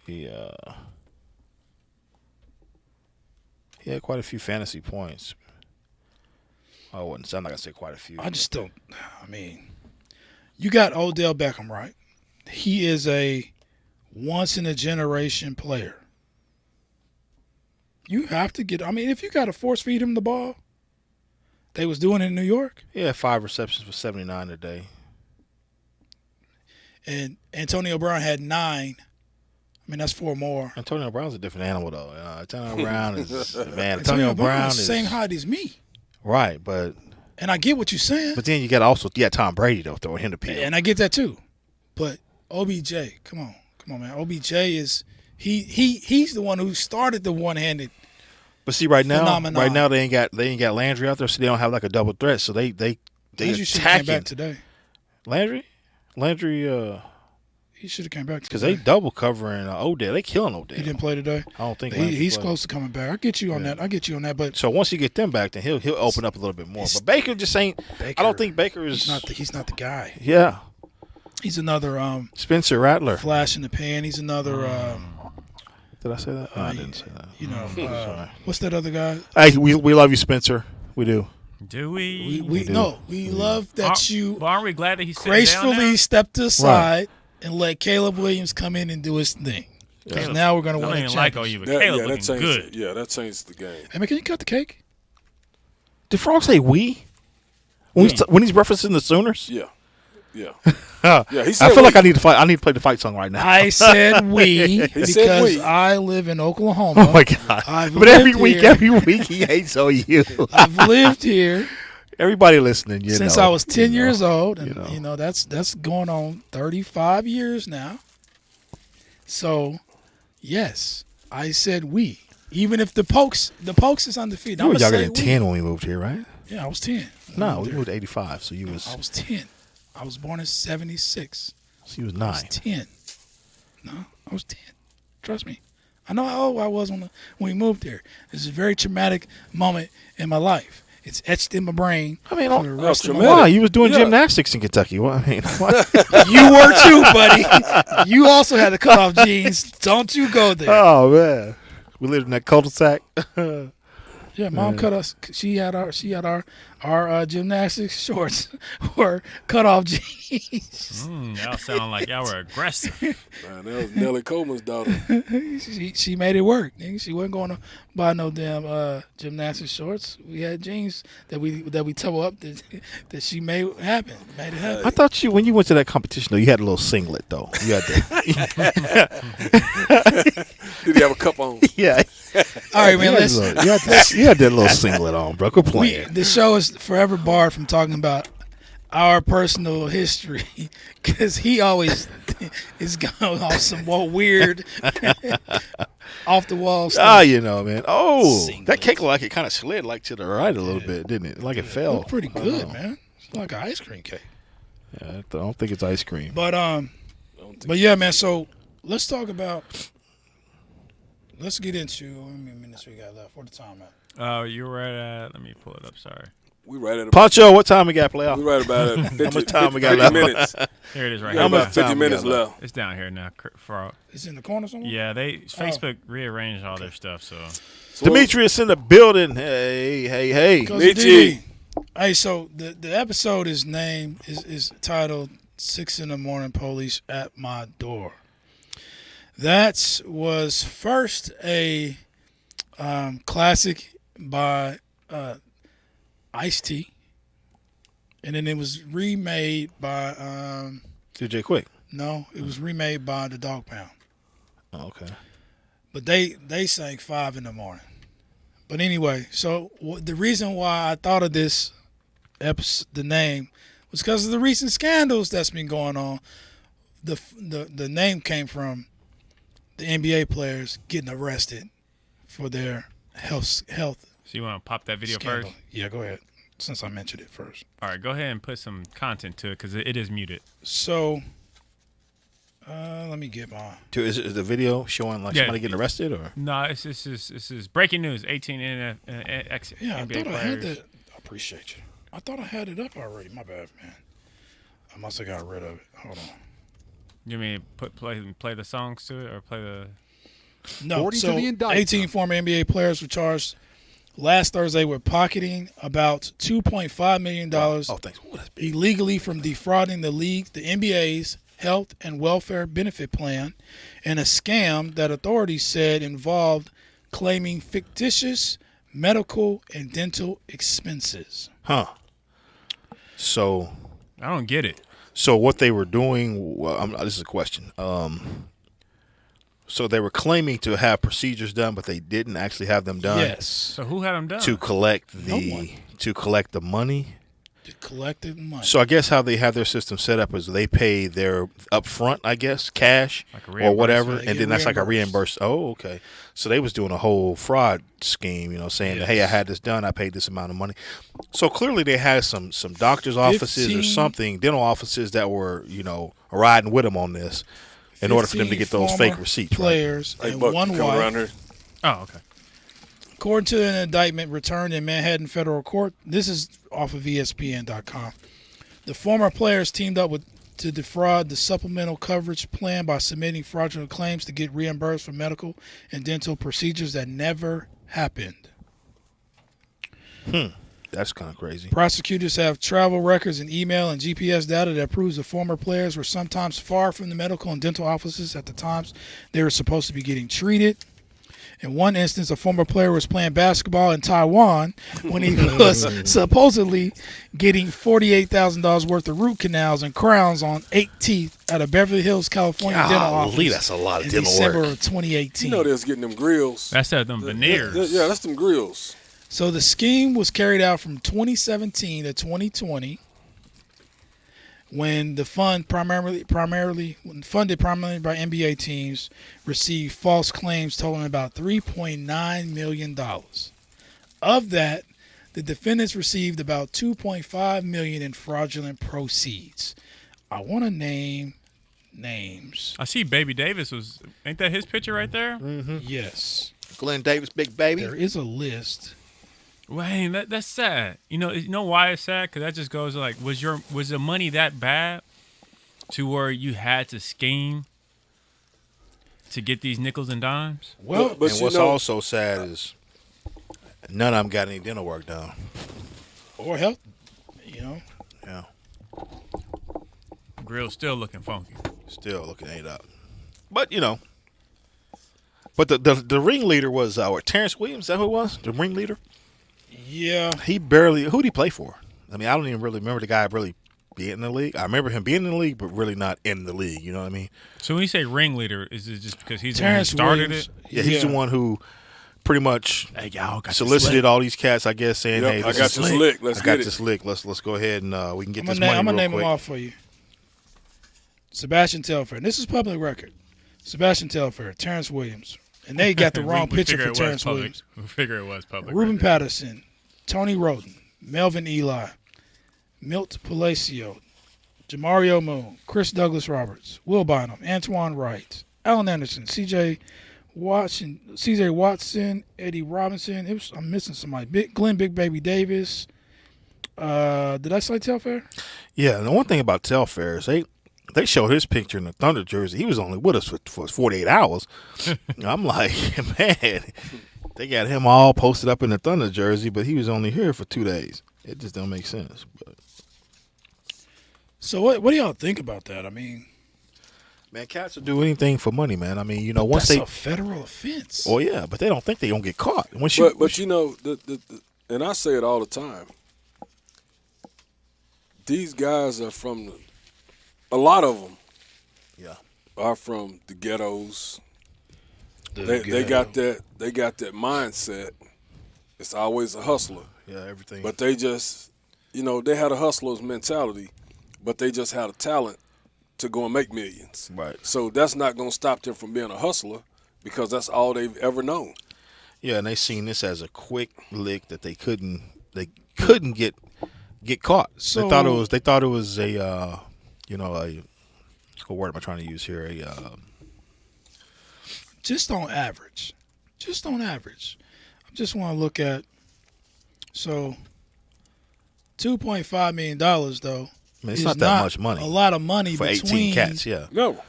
A: he had quite a few fantasy points. I wouldn't. I'm not gonna say quite a few.
B: I just don't. I mean, you got Odell Beckham, right? He is a once-in-a-generation player. You have to get. I mean, if you got to force feed him the ball, they was doing it in New York.
A: He had 5 receptions for 79 today.
B: And Antonio Brown had 9. I mean, that's 4 more.
A: Antonio Brown's a different animal, though. Antonio Brown is man.
B: Antonio
A: Antonio Brown
B: is
A: is
B: the same height as me.
A: Right, but
B: And I get what you're saying.
A: then you got Tom Brady though throwing him the pill.
B: And I get that too. But OBJ, come on, man. OBJ is he's the one who started the one-handed.
A: But see, right now
B: phenomenon.
A: they ain't got Landry out there, so they don't have like a double threat. So they
B: Landry should have came
A: attacking
B: back today.
A: Landry,
B: He should have came back
A: because
B: today.
A: they double covering Odell. They killing Odell.
B: He didn't play today.
A: I don't think
B: He's
A: played.
B: close to coming back. I get you on that. But
A: So once you get them back, then he'll open up a little bit more. But Baker just ain't. I don't think Baker is.
B: he's not the guy.
A: Yeah,
B: He's another
A: Spencer Rattler.
B: flash in the pan. He's another
A: Did I say that? No, I didn't say that.
B: you know what's that other guy?
A: Hey, we love you, Spencer. We do.
D: Do we?
B: We love that you
D: Aren't we glad that he's
B: gracefully stepped aside and let Caleb Williams come in and do his thing. Because now we're going to
D: I
B: win
D: don't
B: a
D: even like
B: championship.
D: OU, but Caleb
C: that
D: looking
C: changed
D: good.
C: Yeah, that changed the game.
B: Hey, man, can you cut the cake?
A: Did Frogg say we? When he's referencing the Sooners?
C: Yeah. Yeah.
A: Yeah,
C: he said
A: I feel like I need to fight. I need to play the fight song right now.
B: I said we because
C: said we.
B: I live in Oklahoma.
A: Oh my god!
B: I've
A: But every
B: lived
A: week he hates OU.
B: I've lived here
A: Everybody listening,
B: since I was 10 years old, and that's going on 35 years now. So, yes, I said we. Even if the Pokes is undefeated.
A: You were
B: I'ma
A: younger
B: say
A: than
B: we.
A: 10 when we moved here, right?
B: Yeah, I was 10.
A: No, we moved to 85, so you was
B: I was 10. I was born in 76.
A: you was
B: I was
A: 9.
B: 10. No, I was 10. Trust me. I know how old I was when we moved here. This is a very traumatic moment in my life. It's etched in my brain.
A: I mean,
B: for the rest of my
C: traumatic.
B: life.
A: why? You was doing
C: Yeah.
A: gymnastics in Kentucky. What? I mean, what?
B: You were too, buddy. You also had to cut off jeans. Don't you go there.
A: Oh man, we lived in that cul-de-sac.
B: Yeah, mom cut us. She had our gymnastics shorts were cut off jeans.
D: Y'all sound like y'all were aggressive.
C: Man, that was Nellie Coleman's daughter.
B: she made it work. Nigga. She wasn't going to buy no damn gymnastics shorts. We had jeans that we toe up that she made happen. Made it happen.
A: I thought when you went to that competition though, you had a little singlet though. You had that.
C: Did he have a cup on?
A: Yeah.
B: All right, man. Let's.
A: You had that little singlet on, bro. Quit playing.
B: The show is forever barred from talking about our personal history because he always is going off some more weird, off the wall stuff.
A: Man. Oh,
B: Singlet.
A: that cake looked like it kind of slid like to the right a little bit, didn't it? Like it fell.
B: Looked pretty good, man. It's like an ice cream cake.
A: Yeah, I don't think it's ice cream.
B: But yeah, man. So let's talk about. Let's get into how many minutes we got left. What the time at?
D: Oh, you're right at. Let me pull it up. Sorry.
C: We right at
A: Pancho, what time we got playoff?
C: we right about it. 50,
A: How much time we got
C: 50
A: left?
C: minutes.
D: Here it is right
C: We got
D: here.
A: much
C: about 50
A: time we
C: minutes
A: got
C: left.
D: It's down here now. Frog.
B: It's in the corner somewhere.
D: Yeah, Facebook rearranged all their stuff. So
A: Demetrius in the building. Hey.
B: Coach
C: Michi.
B: D. Hey, so the episode is titled 6 a.m. Police at My Door. That was first a classic by Ice-T, and then it was remade by
A: DJ Quick.
B: no, it was remade by the Dog Pound.
A: Oh, okay.
B: But they sang 5 a.m. But anyway, so the reason why I thought of this episode, the name, was because of the recent scandals that's been going on. The name came from the NBA players getting arrested for their health.
D: So you want to pop that video
B: scandal.
D: first?
B: Yeah, go ahead. Since I mentioned it first.
D: All right, go ahead and put some content to it because it is muted.
B: So, let me get my.
A: Is the video showing like somebody getting arrested or?
D: No, this is breaking news. 18 NBA
B: Yeah, I thought
D: players.
B: I had that. I appreciate you. I thought I had it up already. My bad, man. I must have got rid of it. Hold on.
D: You mean play the songs to it or play the?
B: No.
F: 40
B: So
F: to the indictment.
B: 18 former NBA players were charged last Thursday with pocketing about $2.5 million
A: Thanks.
B: illegally from defrauding the NBA's health and welfare benefit plan in a scam that authorities said involved claiming fictitious medical and dental expenses.
A: Huh. So
D: I don't get it.
A: So what they were doing, this is a question. So they were claiming to have procedures done, but they didn't actually have them done.
B: Yes.
D: So who had them done?
A: To collect
B: No one.
A: the money.
B: To collect the money.
A: So I guess how they have their system set up is they pay their upfront, I guess, cash
D: Like a
A: or whatever,
B: reimbursement. They
A: and
B: get
A: then that's like a
B: reimbursed.
A: reimburse. Oh, okay. So they was doing a whole fraud scheme, saying,
B: Yes.
A: "Hey, I had this done. I paid this amount of money." So clearly they had some doctors' offices or
B: 15
A: something, dental offices that were, riding with them on this in order for them to get those
B: 15
A: fake receipts. Right?
B: players
C: Hey,
B: and
C: Buck,
B: one
C: you come around
B: wife.
C: here.
D: Oh, okay.
B: According to an indictment returned in Manhattan federal court, this is off of ESPN.com. The former players teamed up to defraud the supplemental coverage plan by submitting fraudulent claims to get reimbursed for medical and dental procedures that never happened.
A: That's kind of crazy.
B: Prosecutors have travel records and email and GPS data that proves the former players were sometimes far from the medical and dental offices at the times they were supposed to be getting treated. In one instance, a former player was playing basketball in Taiwan when he was supposedly getting $48,000 worth of root canals and crowns on 8 teeth at a Beverly Hills, California dental office.
A: That's a lot of
B: in
A: dental
B: December
A: work.
B: of 2018.
C: You know they was getting them grills.
D: That's them veneers.
C: Yeah, that's them grills.
B: So the scheme was carried out from 2017 to 2020, when the fund funded primarily by NBA teams received false claims totaling about $3.9 million. Of that, the defendants received about $2.5 million in fraudulent proceeds. I want to name names.
D: I see Baby Davis ain't that his picture right there?
B: Yes,
A: Glenn Davis, big baby.
B: there is a list.
D: Wayne, that's sad. You know why it's sad? Because that just goes like, was the money that bad to where you had to scheme to get these nickels and dimes?
B: Well,
C: But
A: And
C: you
A: what's
C: know,
A: also sad is none of them got any dental work done.
B: or health,
A: Yeah,
D: Grill's still looking funky.
A: still looking it up. But but the ringleader was Terrence Williams. Is that who it was? The ringleader.
B: Yeah.
A: Who'd he play for? I mean, I don't even really remember the guy really being in the league. I remember him being in the league, but really not in the league. You know what I mean?
D: So when you say ringleader, is it just because he's
B: Terrence
D: the one who started
B: Williams.
D: it?
A: Yeah, he's the one who pretty much
D: Hey, y'all got
A: solicited all these cats, I guess, saying,
C: Yep,
A: "Hey,
C: I got this lick. Let's
A: I got
C: get
A: this
C: it."
A: lick. Let's go ahead and we can get
B: I'm
A: this
B: gonna
A: money
B: name
A: real
B: them
A: quick."
B: off for you. Sebastian Telfair. This is public record. Sebastian Telfair, Terrence Williams. And they got the wrong
D: We
B: picture
D: figure
B: for
D: it was
B: Terrence
D: public.
B: Williams.
D: We figure it was public.
B: Ruben
D: record.
B: Patterson, Tony Roden, Melvin Eli, Milt Palacio, Jamario Moon, Chris Douglas Roberts, Will Bynum, Antoine Wright, Allen Anderson, CJ Watson, Eddie Robinson. I'm missing somebody. Glenn Big Baby Davis. Did I say Telfair?
A: Yeah, and the one thing about Telfair is they showed his picture in the Thunder jersey. He was only with us for 48 hours. I'm like, man, they got him all posted up in the Thunder jersey, but he was only here for 2 days. It just don't make sense. But
B: So what do y'all think about that? I mean,
A: man, cats will do anything for money, man. I mean, once
B: that's
A: they,
B: a federal offense.
A: oh yeah, but they don't think they gonna get caught.
C: But the and I say it all the time. These guys are from a lot of them.
A: Yeah.
C: Are from the ghettos.
B: The
C: They
B: ghetto.
C: got that mindset. It's always a hustler.
A: Yeah, everything.
C: But they just, they had a hustler's mentality. but they just had a talent to go and make millions.
A: Right.
C: So that's not going to stop them from being a hustler because that's all they've ever known.
A: Yeah, and they seen this as a quick lick that they couldn't get caught.
B: So,
A: they thought it was a what word am I trying to use here?
B: just on average, I just want to look at $2.5 million though.
A: I mean, it's not that much money.
B: A lot of money
A: for
B: between
A: 18 cats. Yeah.
C: No.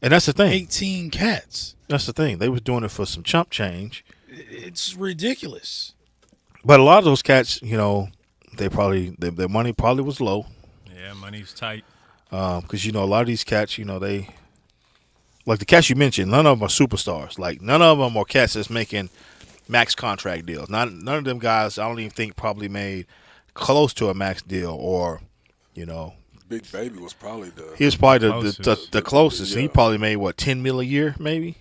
A: And that's the thing.
B: 18 cats.
A: That's the thing. They was doing it for some chump change.
B: It's ridiculous.
A: But a lot of those cats, they probably their money probably was low.
D: Yeah, money's tight.
A: Because a lot of these cats, they like the cats you mentioned. None of them are superstars. Like none of them are cats that's making max contract deals. None of them guys. I don't even think probably made close to a max deal or,
C: Big Baby was probably
A: he was probably the closest.
C: Yeah.
A: He probably made what, $10 million a year maybe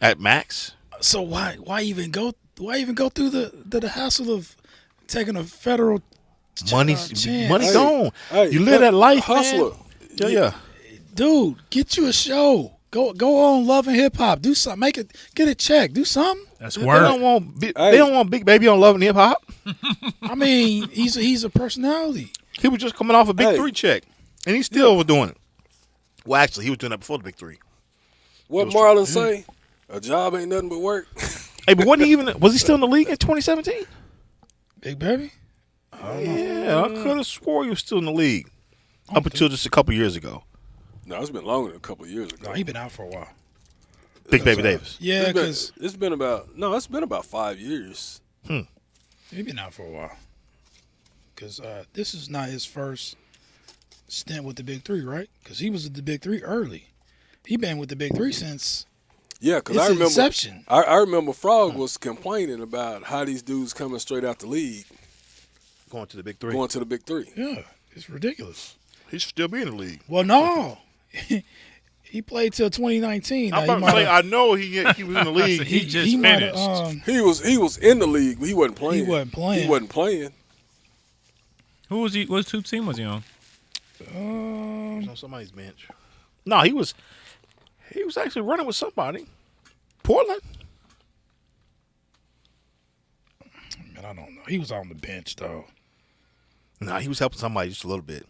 A: at max.
B: So why even go through the hassle of taking a federal
A: Money
B: chance?
A: gone.
C: Hey,
A: you live that life,
C: hustler.
A: man. Yeah.
B: Dude, get you a show. Go on Love and Hip Hop. Do something. Get a check. Do something.
D: That's
A: They
D: work.
A: don't want Big Baby on Love and Hip Hop.
B: I mean, he's a personality.
A: He was just coming off a Big 3 check, and he still was doing it. Well, actually, he was doing that before the Big 3.
C: What Marlon say? A job ain't nothing but work.
A: Hey, but was he still in the league in 2017?
B: Big Baby?
A: Yeah, I could have swore he was still in the league up until just a couple years ago.
C: No, it's been longer than a couple of years ago.
B: No, he been out for a while.
A: Big Baby Davis.
B: Yeah, because
C: it's been about 5 years.
B: he been out for a while. Because this is not his first stint with the Big 3, right? Because he was with the Big 3 early. He been with the Big 3 since
C: Yeah, because
B: its
C: I remember
B: inception.
C: I remember Frogg was complaining about how these dudes coming straight out the league
A: Going to the Big 3.
C: going to the Big 3.
B: Yeah, it's ridiculous.
A: He should still be in the league.
B: Well, no. He played till 2019.
A: I'm
B: Now,
A: about to say, I know he was in the league.
D: He just
B: he might
D: finished.
B: have,
C: He was in the league, but he wasn't playing.
B: He wasn't playing.
C: He wasn't playing.
D: Who was he? What team was he on?
A: on somebody's bench. No, he was actually running with somebody. Portland?
B: man, I don't know. He was on the bench, though.
A: No, he was helping somebody just a little bit.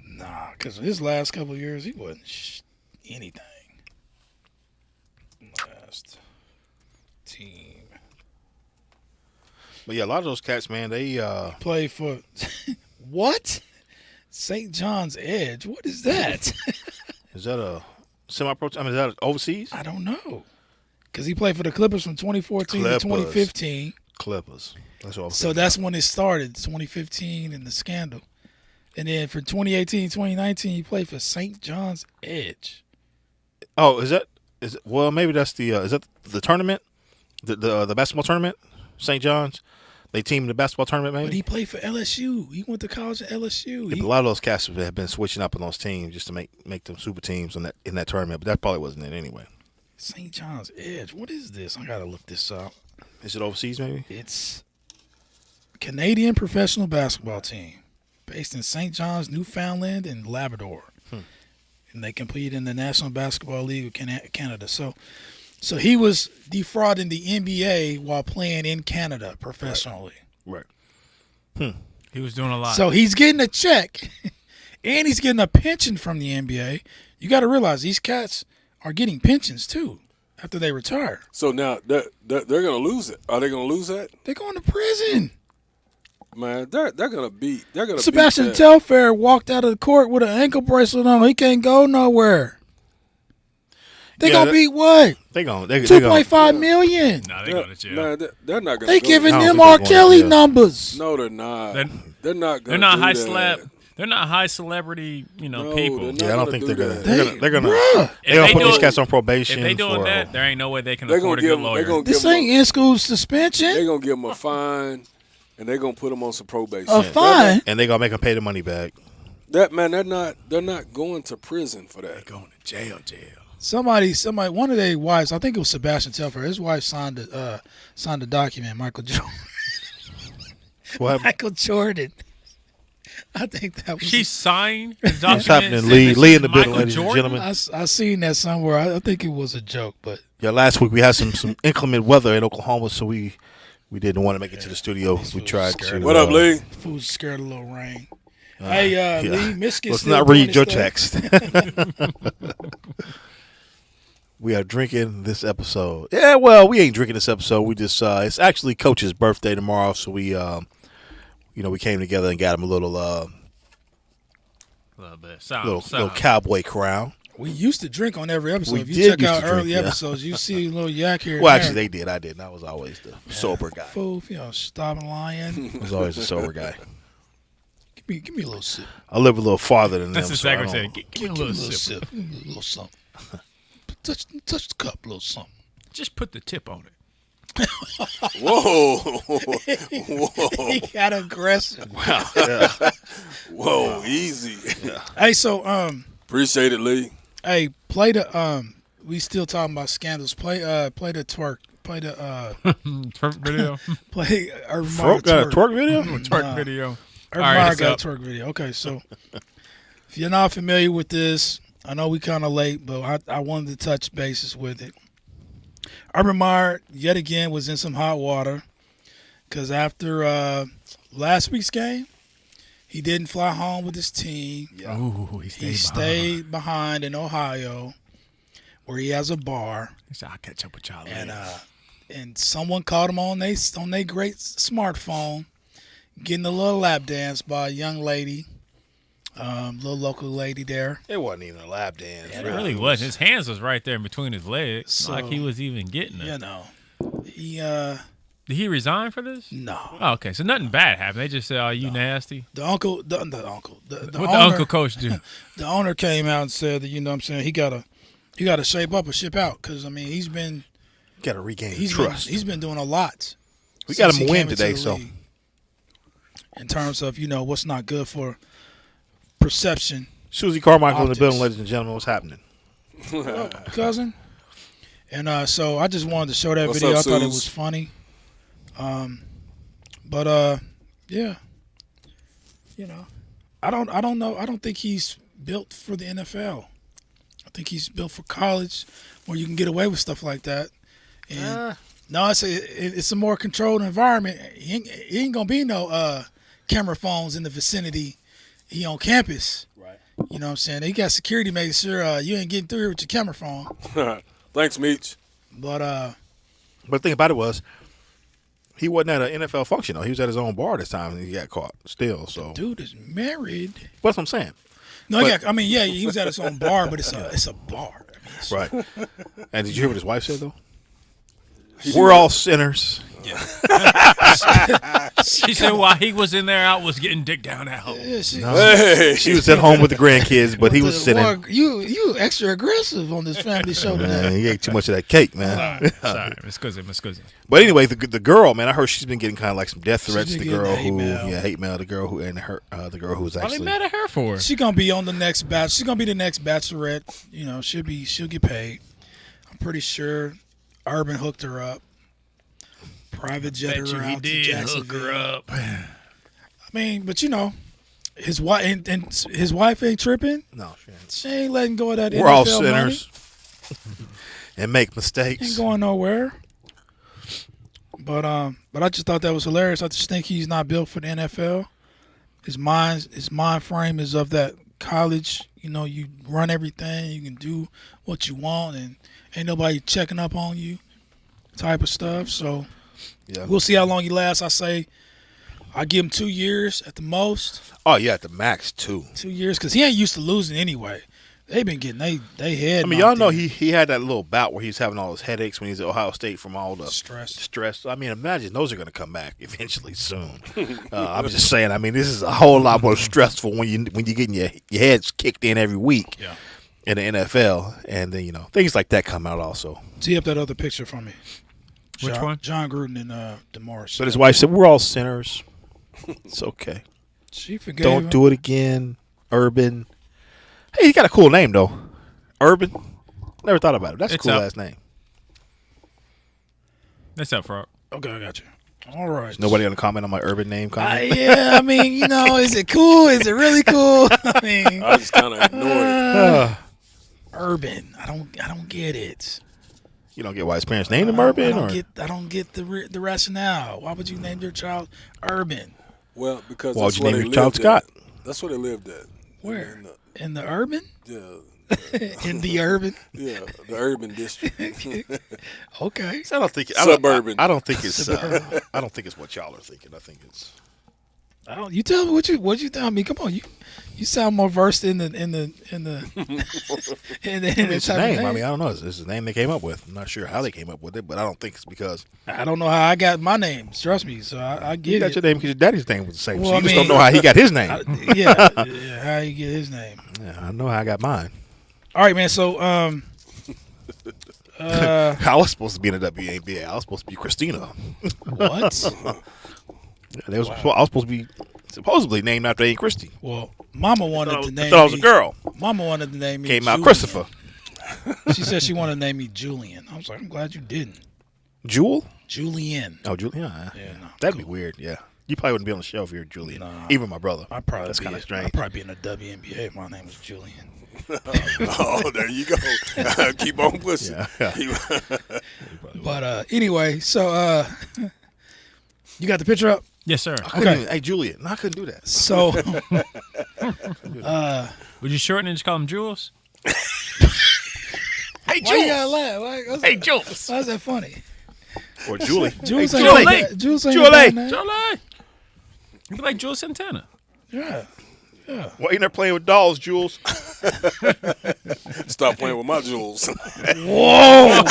B: Nah, because his last couple of years, he wasn't anything. Last team.
A: But yeah, a lot of those cats, man, they
B: Played for what? St. John's Edge. What is that?
A: is that a semi-pro? I mean, is that overseas?
B: I don't know. Because he played for the Clippers from 2014 to 2015.
A: Clippers. That's all.
B: So that's when it started, 2015 and the scandal. And then for 2018, 2019, he played for St. John's Edge.
A: Oh, is it? Well, maybe that's the. Is that the tournament? The basketball tournament? St. John's. They teamed the basketball tournament, maybe.
B: But he played for LSU. He went to college at LSU.
A: Yeah, but a lot of those cats have been switching up on those teams just to make them super teams in that tournament. But that probably wasn't it anyway.
B: St. John's Edge. What is this? I gotta look this up.
A: Is it overseas? Maybe.
B: It's Canadian professional basketball team based in St. John's, Newfoundland, and Labrador. And they compete in the National Basketball League of Canada. So he was defrauding the NBA while playing in Canada professionally.
A: Right.
D: He was doing a lot.
B: So he's getting a check, and he's getting a pension from the NBA. You got to realize these cats are getting pensions too after they retire.
C: So now they're going to lose it. Are they going to lose that?
B: They're going to prison.
C: Man, they're going to beat. They're going to.
B: Sebastian Telfair walked out of the court with an ankle bracelet on. He can't go nowhere. They gonna beat what?
A: They
B: $2.5 million.
D: Nah, they go to jail.
C: Man, they're not going to.
B: They giving
A: I don't
B: them
A: think
B: R.
A: they're going
B: Kelly
A: to jail.
B: numbers.
C: No, they're not. They're not going.
D: They're not high
C: that.
D: celeb. They're not high celebrity,
C: No,
D: people.
C: they're not.
A: Yeah, I don't
C: gonna
A: think
C: do
A: they're gonna.
C: that.
A: They're gonna.
B: Bruh.
A: They're gonna
D: If
A: put
D: they
A: these
D: do-
A: cats on probation.
D: If they doing
A: for,
D: that, there ain't no way they can
C: They're
D: afford a
C: gonna
D: good
C: give.
D: lawyer.
C: They're gonna give
B: This
C: them.
B: ain't in school
C: They're
B: suspension.
C: gonna give them a fine, and they're gonna put them on some probation.
B: A fine.
A: and they gonna make them pay the money back.
C: That man, they're not going to prison for that.
D: Going to jail.
B: Somebody, one of their wives, I think it was Sebastian Telfair. His wife signed the document. Michael Jordan.
A: What happened?
B: Michael Jordan. I think that was.
D: She signed
A: What's happening, Lee? Lee in the building, ladies and gentlemen.
B: I seen that somewhere. I think it was a joke, but
A: yeah. Last week we had some inclement weather in Oklahoma, so we didn't want to make it to the studio. We tried to.
C: What up, Lee?
B: Fool's scared of a little rain. Hey, Lee, Michigan.
A: Let's not read your text. We are drinking this episode. Yeah, well, we ain't drinking this episode. We just it's actually Coach's birthday tomorrow, so we we came together and got him a little little cowboy crown.
B: We used to drink on every episode.
A: We
B: if you
A: did
B: check
A: used
B: out
A: to drink,
B: early episodes, you see a little yak here.
A: Well, actually, they did. I didn't. I was always the sober guy.
B: Fool, stop lying.
A: I was always the sober guy.
B: Give me a little sip.
A: I live a little farther than
D: That's
A: them.
D: the
A: So
D: secretary. Give me a little sip.
B: Give me a little something. Touch the cup, a little something.
D: Just put the tip on it.
C: Whoa. Whoa.
B: He got aggressive.
A: Wow. Yeah.
C: Whoa, easy.
A: Yeah.
B: Hey, so
C: Appreciate it, Lee.
B: hey, play the we still talking about scandals. Play the twerk. Play the
D: Twerk video.
B: play Urban Meyer
A: Frogg got a twerk video?
D: Twerk video.
B: Urban Meyer got a twerk video. Okay, so if you're not familiar with this, I know we kind of late, but I wanted to touch bases with it. Urban Meyer, yet again, was in some hot water because after last week's game, he didn't fly home with his team.
A: Yeah.
D: Ooh,
B: He stayed behind in Ohio, where he has a bar.
D: He said, "I'll catch up with y'all later."
B: And someone caught him on they great smartphone, getting a little lap dance by a young lady, little local lady there.
A: It wasn't even a lap dance.
D: It really was. His hands was right there in between his legs,
B: So,
D: like he was even getting it.
B: You know, he
D: Did he resign for this?
B: no.
D: Oh, okay. So nothing bad happened. They just said, "Oh, you nasty."
B: The uncle, the
D: What
B: owner,
D: the uncle coach do?
B: The owner came out and said that, you know what I'm saying, he gotta shape up or ship out because I mean he's
A: Got to regain trust.
B: he's been doing a lot.
A: We got
B: since
A: him
B: he
A: win
B: came into
A: today,
B: the
A: so
B: league. In terms of what's not good for perception,
A: Susie Carmichael in the
B: Optics.
A: building, ladies and gentlemen. What's happening?
B: cousin. And so I just wanted to show that
C: What's
B: video.
C: up,
B: I thought it
C: Suze?
B: was funny. But yeah, I don't know. I don't think he's built for the NFL. I think he's built for college, where you can get away with stuff like that. And no, it's a more controlled environment. He ain't gonna be no camera phones in the vicinity. He on campus.
A: Right.
B: You know what I'm saying? He got security making sure you ain't getting through here with your camera phone.
C: Thanks, Meech.
B: But
A: But the thing about it was, he wasn't at an NFL function, though. He was at his own bar this time, and he got caught still. So
B: dude is married.
A: That's what I'm saying.
B: No, yeah, he was at his own bar, but it's a bar. I mean,
A: Right. And did you hear what his wife said, though? We're all sinners.
D: She said while he was in there, I was getting dick down at home.
B: yeah, she,
C: Hey.
A: She was at home with the grandkids, but he was sinning.
B: Boy, you extra aggressive on this family show
A: Man,
B: today.
A: he ate too much of that cake, man.
D: Sorry, Miss Cousin.
A: But anyway, the girl, man, I heard she's been getting kind of like some death threats.
B: been
A: The
B: getting
A: girl
B: hate mail.
A: hate mail. The girl who and her, the girl who was
D: What are they
A: actually
D: mad at her for?
B: She's gonna be on the next batch. She's gonna be the next bachelorette. She'll get paid. I'm pretty sure Urban hooked her up. Private jet
D: Bet you
B: her
D: he
B: out to
D: did hook
B: Jacksonville.
D: her up.
B: I mean, but his wife and his wife ain't tripping.
A: no. She ain't.
B: She ain't letting go of that.
A: We're all
B: NFL
A: sinners
B: money.
A: and make
B: Ain't
A: mistakes.
B: going nowhere. But I just thought that was hilarious. I just think he's not built for the NFL. His mind frame is of that college. You run everything. You can do what you want, and ain't nobody checking up on you, type of stuff. So
A: Yeah.
B: we'll see how long he lasts. I give him 2 years at the most.
A: Oh yeah, at the max too.
B: 2 years because he ain't used to losing anyway. They've been getting they head.
A: I mean, y'all
B: knocked
A: know
B: in.
A: he had that little bout where he was having all those headaches when he was at Ohio State from all the stress. I mean, imagine those are going to come back eventually soon. I'm just saying. I mean, this is a whole lot more stressful when you getting your heads kicked in every week in the NFL, and then things like that come out also.
B: Tee up that other picture for me.
D: Which one?
B: John Gruden and DeMarce.
A: But his wife said, "We're all sinners. It's okay.
B: She forgave
A: Don't
B: him.
A: do it again." Urban. Hey, he got a cool name though. Urban. Never thought about it. That's a
D: It's
A: cool
D: up.
A: last name.
D: That's up, Frog.
B: Okay, I got you. All right.
A: There's nobody gonna comment on my urban name comment.
B: Yeah, I mean, is it cool? Is it really cool? I mean,
C: I just kind of ignored it.
B: Urban. I don't get it.
A: You don't get why his parents named him Urban,
B: I don't get the rationale. Why would you name your child Urban?
C: Well, because
A: why would
C: that's
A: you
C: where
A: name
C: they
A: your child
C: lived at.
A: Scott?
C: That's where they lived at.
B: Where? In the urban?
C: Yeah.
B: In the urban?
C: Yeah, the urban district.
B: Okay.
A: I don't think
C: Suburban.
A: I don't think it's. I don't think it's what y'all are thinking. I think it's.
B: You tell me what you tell me. Come on, you sound more versed in the
A: It's a name. I mean, I don't know. It's a name they came up with. I'm not sure how they came up with it, but I don't think it's because
B: I don't know how I got my name. Trust me, so I get
A: you got
B: it.
A: your name because your daddy's name was the same.
B: Well,
A: so you
B: I
A: just
B: mean,
A: don't know how he got his name.
B: Yeah, how you get his name?
A: Yeah, I know how I got mine.
B: All right, man. So
A: I was supposed to be in the WNBA. I was supposed to be Christina.
B: what?
A: I was supposed to be supposedly named after Aunt Christie.
B: Well, Mama wanted to name.
A: I thought I was a girl.
B: Mama wanted to name me.
A: Came out
B: Julian.
A: Christopher.
B: She said she wanted to name me Julian. I was like, I'm glad you didn't.
A: Jewel?
B: Julian.
A: Oh, Julian.
B: Yeah, no,
A: That'd be weird. Yeah, you probably wouldn't be on the show if you're Julian.
B: Nah.
A: Even my brother.
B: That's
A: kind of strange.
B: I'd probably be in the WNBA if my name was Julian.
C: Oh, there you go. Keep on pushing.
A: Yeah.
B: But anyway, so you got the picture up?
D: Yes, sir.
A: Hey, Julian. No, I couldn't do that.
B: So
D: Would you shorten and just call him Jules?
A: Hey,
B: why you gotta laugh?
D: Hey, Jules.
B: Why is that funny?
A: Or Julie.
B: Jules
A: Hey,
B: ain't
A: Julie.
B: bad. Jules ain't
A: Julie.
B: bad, man.
D: Jules. You be like Jules Santana.
B: Yeah.
A: Why you not playing with dolls, Jules?
C: Stop playing with my jewels.
B: Whoa!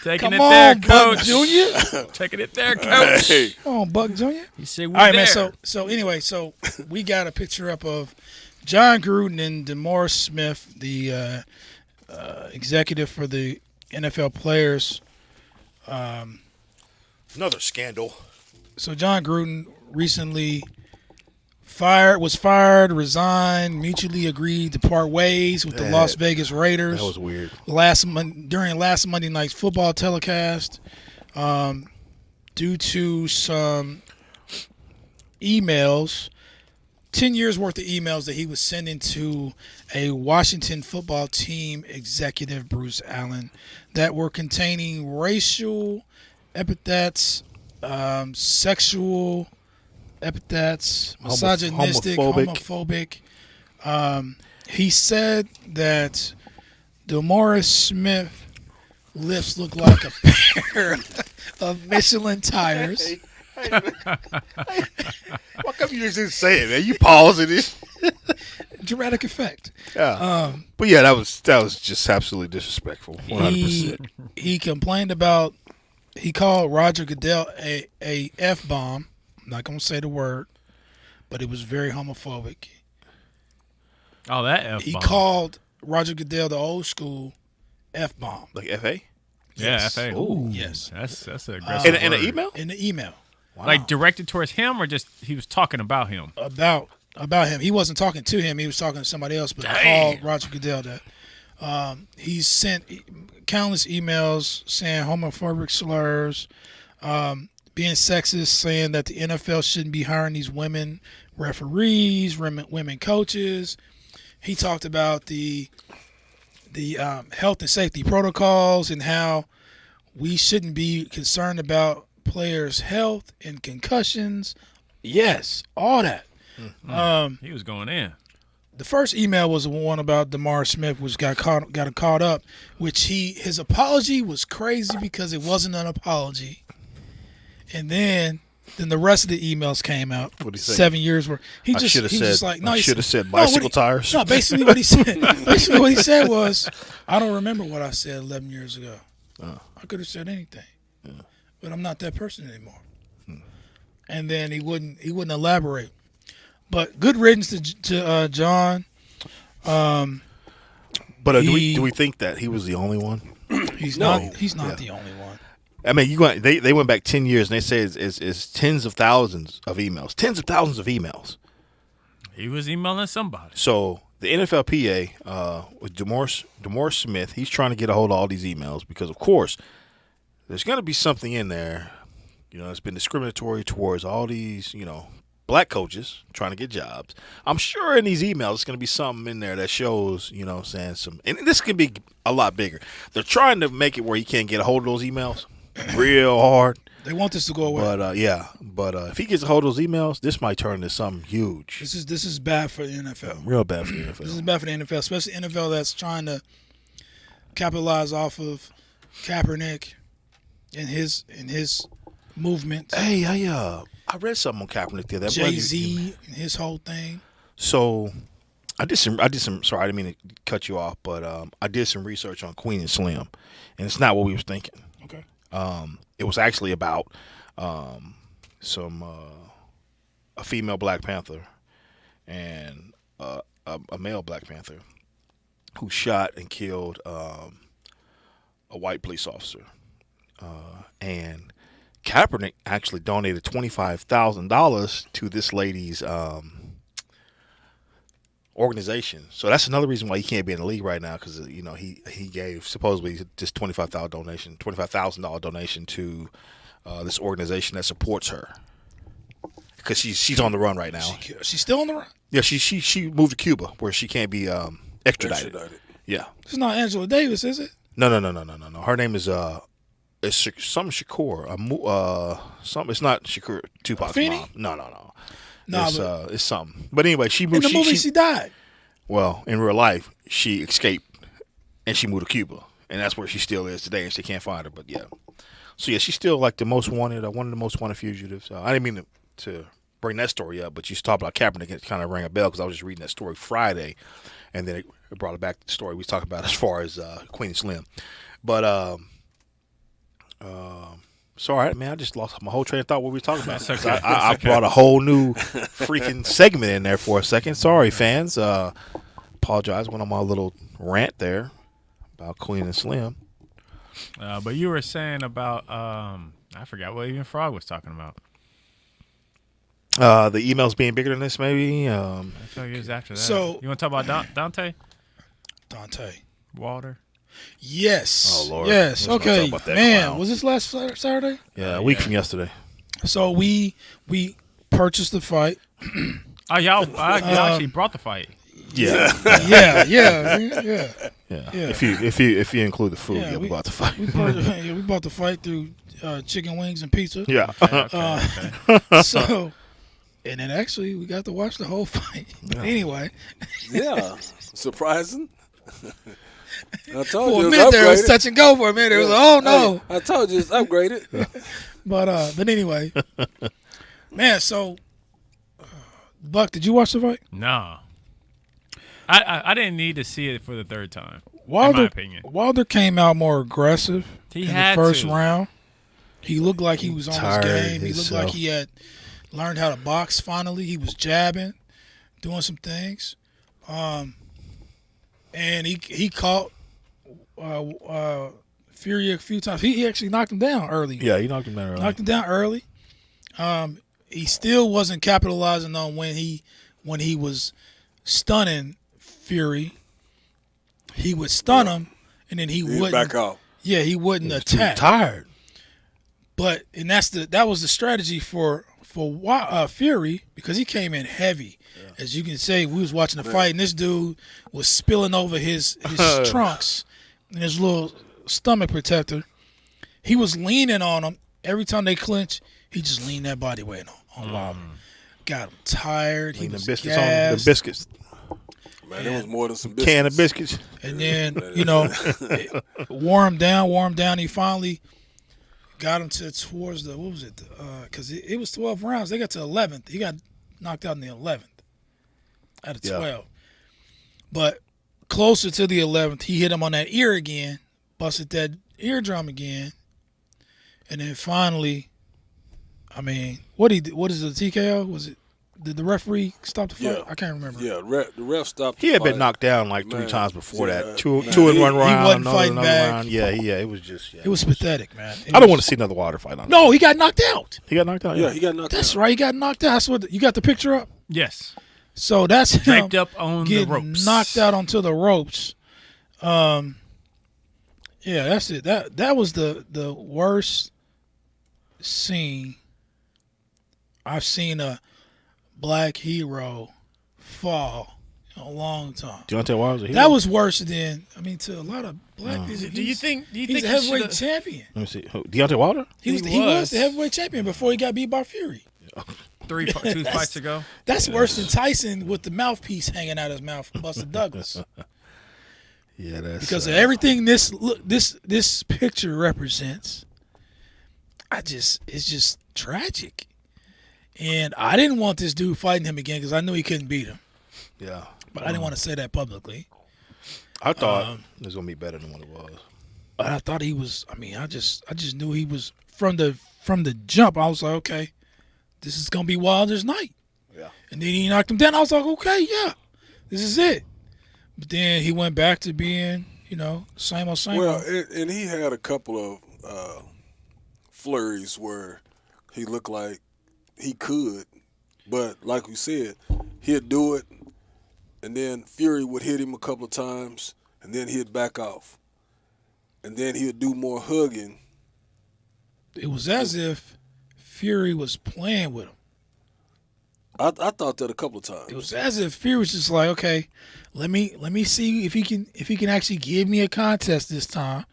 D: Taking
B: Come
D: it
B: on,
D: there,
B: Buck
D: coach.
B: Jr.
D: Taking it there, coach.
C: Hey,
B: Come on, Buck Jr.
D: You say we
B: All right,
D: there.
B: man. So anyway, so we got a picture up of John Gruden and DeMaurice Smith, the executive for the NFL players.
A: Another scandal.
B: So John Gruden recently was fired, resigned, mutually agreed to part ways with the Las Vegas Raiders.
A: That was weird.
B: During last Monday night's football telecast, due to some emails, 10 years worth of emails that he was sending to a Washington football team executive, Bruce Allen, that were containing racial epithets, sexual epithets, misogynistic, homophobic. He said that DeMaurice Smith lips look like a pair of Michelin tires.
A: Why come you just didn't say it, man? You paused it.
B: Dramatic effect.
A: Yeah. But yeah, that was just absolutely disrespectful. 100%.
B: He complained about. He called Roger Goodell a F-bomb. I'm not gonna say the word, but it was very homophobic.
D: Oh, that F-bomb.
B: He called Roger Goodell the old school F-bomb.
A: Like FA?
D: Yeah,
B: Yes.
D: F.A.
B: Ooh, yes.
D: That's an aggressive
A: In an
D: word.
A: email?
B: In the email.
A: Wow.
D: Like directed towards him or just he was talking about him?
B: About him. He wasn't talking to him. He was talking to somebody else, but he called Roger Goodell that. He sent countless emails saying homophobic slurs, being sexist, saying that the NFL shouldn't be hiring these women referees, women coaches. He talked about the health and safety protocols and how we shouldn't be concerned about players' health and concussions. Yes, all that.
D: He was going in.
B: The first email was the one about DeMaurice Smith, which got caught up, which his apology was crazy because it wasn't an apology. And then the rest of the emails came out.
A: What'd he say?
B: 7 years worth. He
A: I should have said
B: no,
A: bicycle tires.
B: No, basically what he said. Basically what he said was, I don't remember what I said 11 years ago. I could have said anything, but I'm not that person anymore. And then he wouldn't elaborate. But good riddance to John.
A: But do we think that he was the only one?
B: He's not the only one.
A: I mean, they went back 10 years and they say it's tens of thousands of emails. Tens of thousands of emails.
D: He was emailing somebody.
A: So the NFLPA with DeMaurice Smith, he's trying to get a hold of all these emails because, of course, there's going to be something in there. It's been discriminatory towards all these, black coaches trying to get jobs. I'm sure in these emails, there's going to be something in there that shows, saying some, and this could be a lot bigger. They're trying to make it where you can't get a hold of those emails real hard.
B: They want this to go away.
A: But if he gets a hold of those emails, this might turn into something huge.
B: This is bad for the NFL.
A: Real bad for the NFL.
B: This is bad for the NFL, especially NFL that's trying to capitalize off of Kaepernick and his movement.
A: Hey, I read something on Kaepernick the other day.
B: Jay-Z and his whole thing.
A: So I did some. Sorry, I didn't mean to cut you off, but I did some research on Queen and Slim, and it's not what we was thinking.
B: Okay.
A: It was actually about a female Black Panther and a male Black Panther who shot and killed a white police officer, and Kaepernick actually donated $25,000 to this lady's organization. So that's another reason why he can't be in the league right now, because he gave supposedly just $25,000 donation to this organization that supports her, because she's on the run right now.
B: She's still on the run?
A: Yeah, she moved to Cuba where she can't be extradited. Yeah,
B: it's not Angela Davis, is it?
A: No. Her name is it's something Shakur. Something. It's not Shakur Tupac's mom. No. It's something. But anyway, she moved.
B: In the movie, she died.
A: Well, in real life, she escaped and she moved to Cuba, and that's where she still is today, and she can't find her. But yeah, so yeah, she's still like the most wanted, one of the most wanted fugitives. I didn't mean to bring that story up, but you talked about Kaepernick, it kind of rang a bell because I was just reading that story Friday, and then it brought it back to the story we was talking about as far as Queen and Slim. But it's all right, man. I just lost my whole train of thought what we were talking about.
D: Okay.
A: I brought a whole new freaking segment in there for a second. Sorry, fans. Apologize. Went on my little rant there about Queen and Slim.
D: But you were saying about I forgot what even Frogg was talking about.
A: The emails being bigger than this, maybe.
D: I feel like it was after that.
B: So
D: you want to talk about Dante Walter?
B: Yes.
A: Oh Lord.
B: Yes.
A: Let's
B: Okay.
A: not talk about that
B: Man,
A: clown.
B: was this last Saturday?
A: Yeah, a week from yesterday.
B: So we purchased the fight.
D: Oh, y'all actually brought the fight.
A: Yeah.
B: Yeah.
A: If you include the food, we bought the fight.
B: We bought the fight through chicken wings and pizza.
A: Yeah.
D: Okay.
B: So, and then actually we got to watch the whole fight. But anyway,
C: Yeah, surprising. I told
B: for
C: you
B: a
C: it
B: minute
C: was
B: there it was
C: upgraded.
B: touch and go. For a minute, it was oh no.
C: Hey, I told you it's upgraded.
B: But anyway, man. So, Buck, did you watch the fight?
D: No. I didn't need to see it for the third time. In my opinion,
B: Wilder came out more aggressive
D: He
B: in
D: had
B: the first
D: to.
B: round. He looked like he was on his
A: Tired
B: game. He looked like
A: himself.
B: he had learned how to box finally. He was jabbing, doing some things. And he caught Fury a few times. He actually knocked him down early.
A: Yeah, he knocked him down early.
B: He still wasn't capitalizing on when he was stunning Fury. He would stun him, and then he wouldn't
C: Back off.
B: Yeah, he wouldn't attack.
A: Tired.
B: But and that was the strategy for Fury, because he came in heavy. As you can say, we was watching the fight, and this dude was spilling over his trunks and his little stomach protector. He was leaning on him every time they clinch. He just leaned that body weight on Wilder. Got him tired. He was
A: biscuits
B: gassed.
A: on the biscuits.
C: Man, there was more than some biscuits.
A: Can of biscuits.
B: And then, wore him down. He finally got him towards the, what was it? Because it was 12 rounds. They got to 11th. He got knocked out in the 11th out of 12.
A: Yeah.
B: But closer to the 11th, he hit him on that ear again, busted that eardrum again. And then finally, I mean, what is the TKO? Was it? Did the referee stop the fight?
C: Yeah.
B: I can't remember.
C: Yeah, the ref stopped.
A: He
C: the
A: had been
C: fight.
A: knocked down like three
C: Man,
A: times before
C: yeah,
A: that. Two
C: man.
A: in one round.
B: He wasn't
A: another
B: fighting back.
A: round. Yeah. It was just. Yeah,
B: It was pathetic, man.
A: I don't want to see another Wilder fight on.
B: No, he got knocked out.
A: He got knocked out.
C: Yeah, he got knocked
B: That's
C: out.
B: right. He got knocked out. That's what you got the picture up.
D: yes,
B: So that's him
D: draped up on the
B: getting
D: ropes,
B: knocked out onto the ropes. Yeah, that's it. That was the worst seen a black hero fall in a long time.
A: Deontay Wilder was a hero?
B: That was worse than to a lot of black people.
D: Do you think
B: he's a heavyweight champion?
A: Let me see. Who, Deontay Wilder?
B: He was the heavyweight champion before he got beat by Fury.
D: 2 fights ago.
B: That's worse than Tyson with the mouthpiece hanging out his mouth, Buster Douglas.
A: Yeah, that's
B: because of everything this picture represents. It's just tragic, and I didn't want this dude fighting him again because I knew he couldn't beat him.
A: Yeah,
B: but I didn't want to say that publicly.
A: I thought it was gonna be better than what it was.
B: But I thought he was. I just knew he was from the jump. I was like, okay, this is gonna be Wilder's night.
A: Yeah,
B: and then he knocked him down. I was like, okay, yeah, this is it. But then he went back to being, same old.
C: Well, and he had a couple of flurries where he looked like he could, but like we said, he'd do it, and then Fury would hit him a couple of times, and then he'd back off, and then he'd do more hugging.
B: It was as if Fury was playing with him.
C: I thought that a couple of times.
B: It was as if Fury was just like, okay, let me see if he can actually give me a contest this time.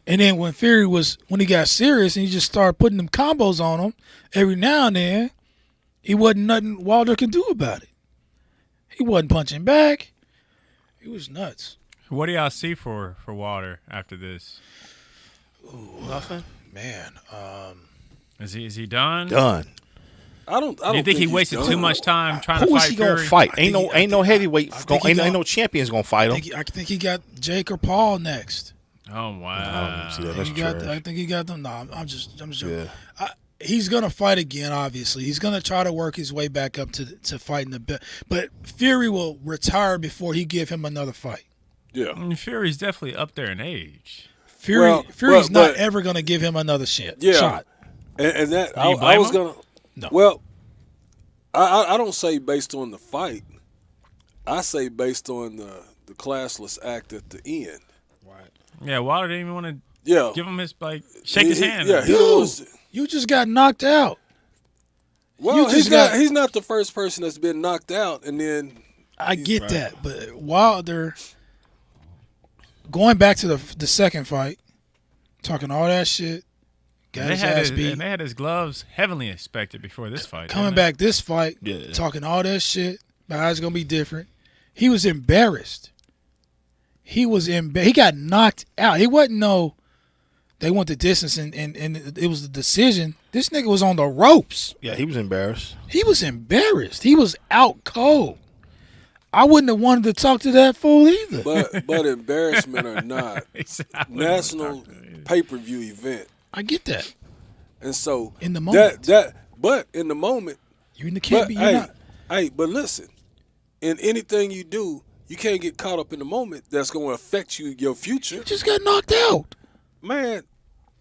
B: And then when he got serious and he just started putting them combos on him every now and then, it wasn't nothing Wilder could do about it. He wasn't punching back. It was nuts.
D: What do y'all see for Wilder after this?
B: Ooh, nothing, man.
D: Is he done?
A: Done.
C: I don't
D: you think he wasted too much time trying to fight?
A: Who is he gonna fight? Ain't no heavyweight. Ain't no champions gonna fight him.
B: I think he got Jake or Paul next.
D: Oh wow!
B: I think he got them. No, I'm just joking.
A: Yeah.
B: He's gonna fight again. Obviously, he's gonna try to work his way back up to fighting the best. But Fury will retire before he give him another fight.
C: Yeah,
D: Fury's definitely up there in age.
B: Fury's not ever gonna give him another shot.
C: And that I was gonna.
B: No.
C: Well, I don't say based on the fight. I say based on the classless act at the end.
A: Right.
D: Yeah, Wilder didn't even want to give him his shake his hand.
C: Yeah,
B: you just got knocked out.
C: Well, he's not the first person that's been knocked out, and then
B: I get that, but Wilder going back to the second fight, talking all that shit.
D: And they had his gloves heavily inspected before this fight.
B: Coming back this fight, talking all that shit about how it's gonna be different. He was embarrassed. He got knocked out. He wasn't they went the distance and it was the decision. This nigga was on the ropes.
A: Yeah, he was embarrassed.
B: He was embarrassed. He was out cold. I wouldn't have wanted to talk to that fool either.
C: But embarrassment or not, national pay-per-view event.
B: I get that.
C: And so
B: in the moment,
C: but in the moment,
B: you're in the camp.
C: But listen, in anything you do, you can't get caught up in the moment. That's going to affect your future.
B: You just got knocked out,
C: man.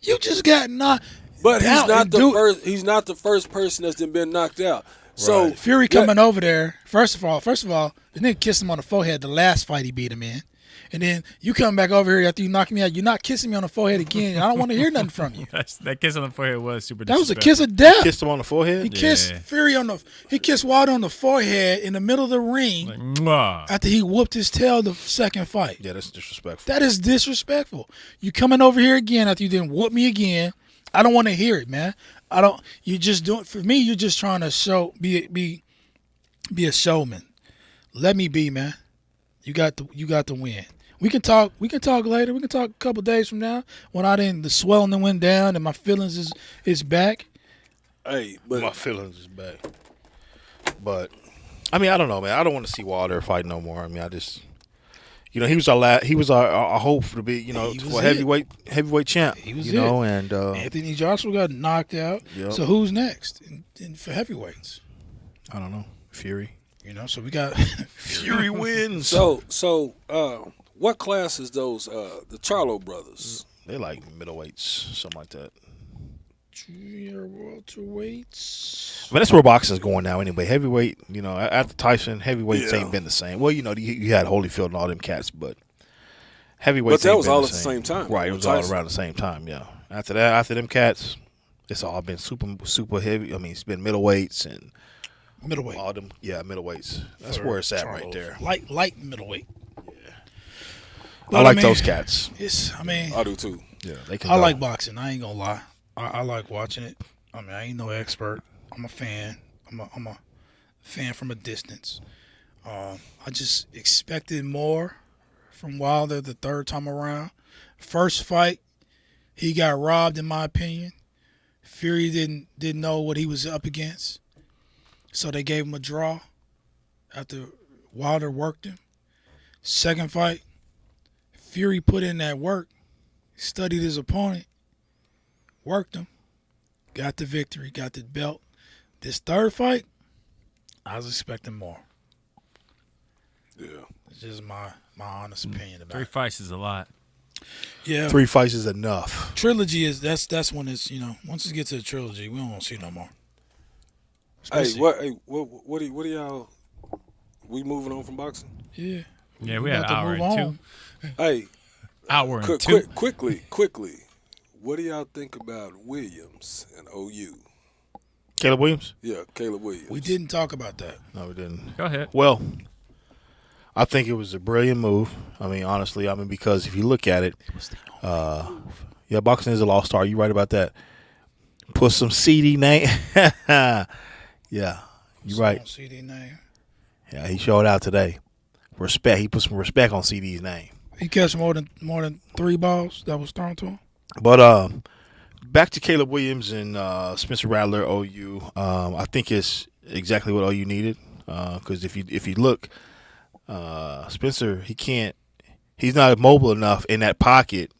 B: You just got knocked.
C: But he's not the first. He's not the first person that's been knocked out. Right. So
B: Fury coming over there. First of all, the nigga kissed him on the forehead the last fight he beat him in. And then you come back over here after you knock me out. You're not kissing me on the forehead again. I don't want to hear nothing from you.
D: That kiss on the forehead was super.
B: That was a kiss of death.
A: He kissed him on the forehead.
B: He kissed Fury He kissed Wilder on the forehead in the middle of the ring after he whooped his tail the second fight.
A: Yeah, that's disrespectful.
B: That is disrespectful. You coming over here again after you didn't whoop me again. I don't want to hear it, man. I don't. You just doing for me. You're just trying to be a showman. Let me be, man. You got the win. We can talk later. We can talk a couple days from now when the swelling went down and my feelings is back.
C: Hey, but
A: my feelings is back. But I don't know, man. I don't want to see Wilder fight no more. I just, he was our hope to be, for heavyweight champ.
B: He was
A: and
B: Anthony Joshua got knocked out. Yep. So who's next for heavyweights?
A: I don't know. Fury.
B: So we got
A: Fury wins.
C: So what class is those? The Charlo brothers.
A: They like middleweights, something like that.
B: Junior welterweights.
A: That's where boxing's going now anyway. Heavyweight, after Tyson, heavyweights ain't been the same. Well, you had Holyfield and all them cats, but heavyweights.
C: But that was all at the same time,
A: right? It was all around the same time. Yeah. After them cats, It's all been super heavy. I mean, it's been middleweights and
B: Middleweight.
A: all them. Yeah, middleweights. That's where it's at right there.
B: Light middleweight.
A: I like those cats.
C: I do too.
A: Yeah, they can.
B: I like boxing. I ain't gonna lie. I like watching it. I mean, I ain't no expert. I'm a fan. I'm a fan from a distance. I just expected more from Wilder the third time around. First fight, he got robbed, in my opinion. Fury didn't know what he was up against, so they gave him a draw after Wilder worked him. Second fight, Fury put in that work, studied his opponent, worked him, got the victory, got the belt. This third fight, I was expecting more.
C: Yeah.
B: It's just my honest opinion about
D: 3
B: it.
D: fights is a lot.
B: Yeah.
A: 3 fights is enough.
B: Trilogy is that's when it's, once it gets to the trilogy, we don't want to see no more.
C: Hey, what do y'all? We moving on from boxing?
B: Yeah.
D: Yeah, we had an
B: about to
D: hour
B: move
D: and 2.
B: on.
C: Hey,
D: Hour and 2.
C: quickly. What do y'all think about Williams and OU?
A: Caleb Williams?
C: Yeah, Caleb Williams.
B: We didn't talk about that.
A: No, we didn't.
D: Go ahead.
A: Well, I think it was a brilliant move. I mean, honestly, because if you look at it, boxing is a lost art. You're right about that. Put some CD name. Yeah, you're right.
B: CD name.
A: Yeah, he showed out today. Respect. He put some respect on CD's name.
B: He catch more than 3 balls that was thrown to him.
A: But back to Caleb Williams and Spencer Rattler, OU. I think it's exactly what OU needed. Because if you look, Spencer, he's not mobile enough in that pocket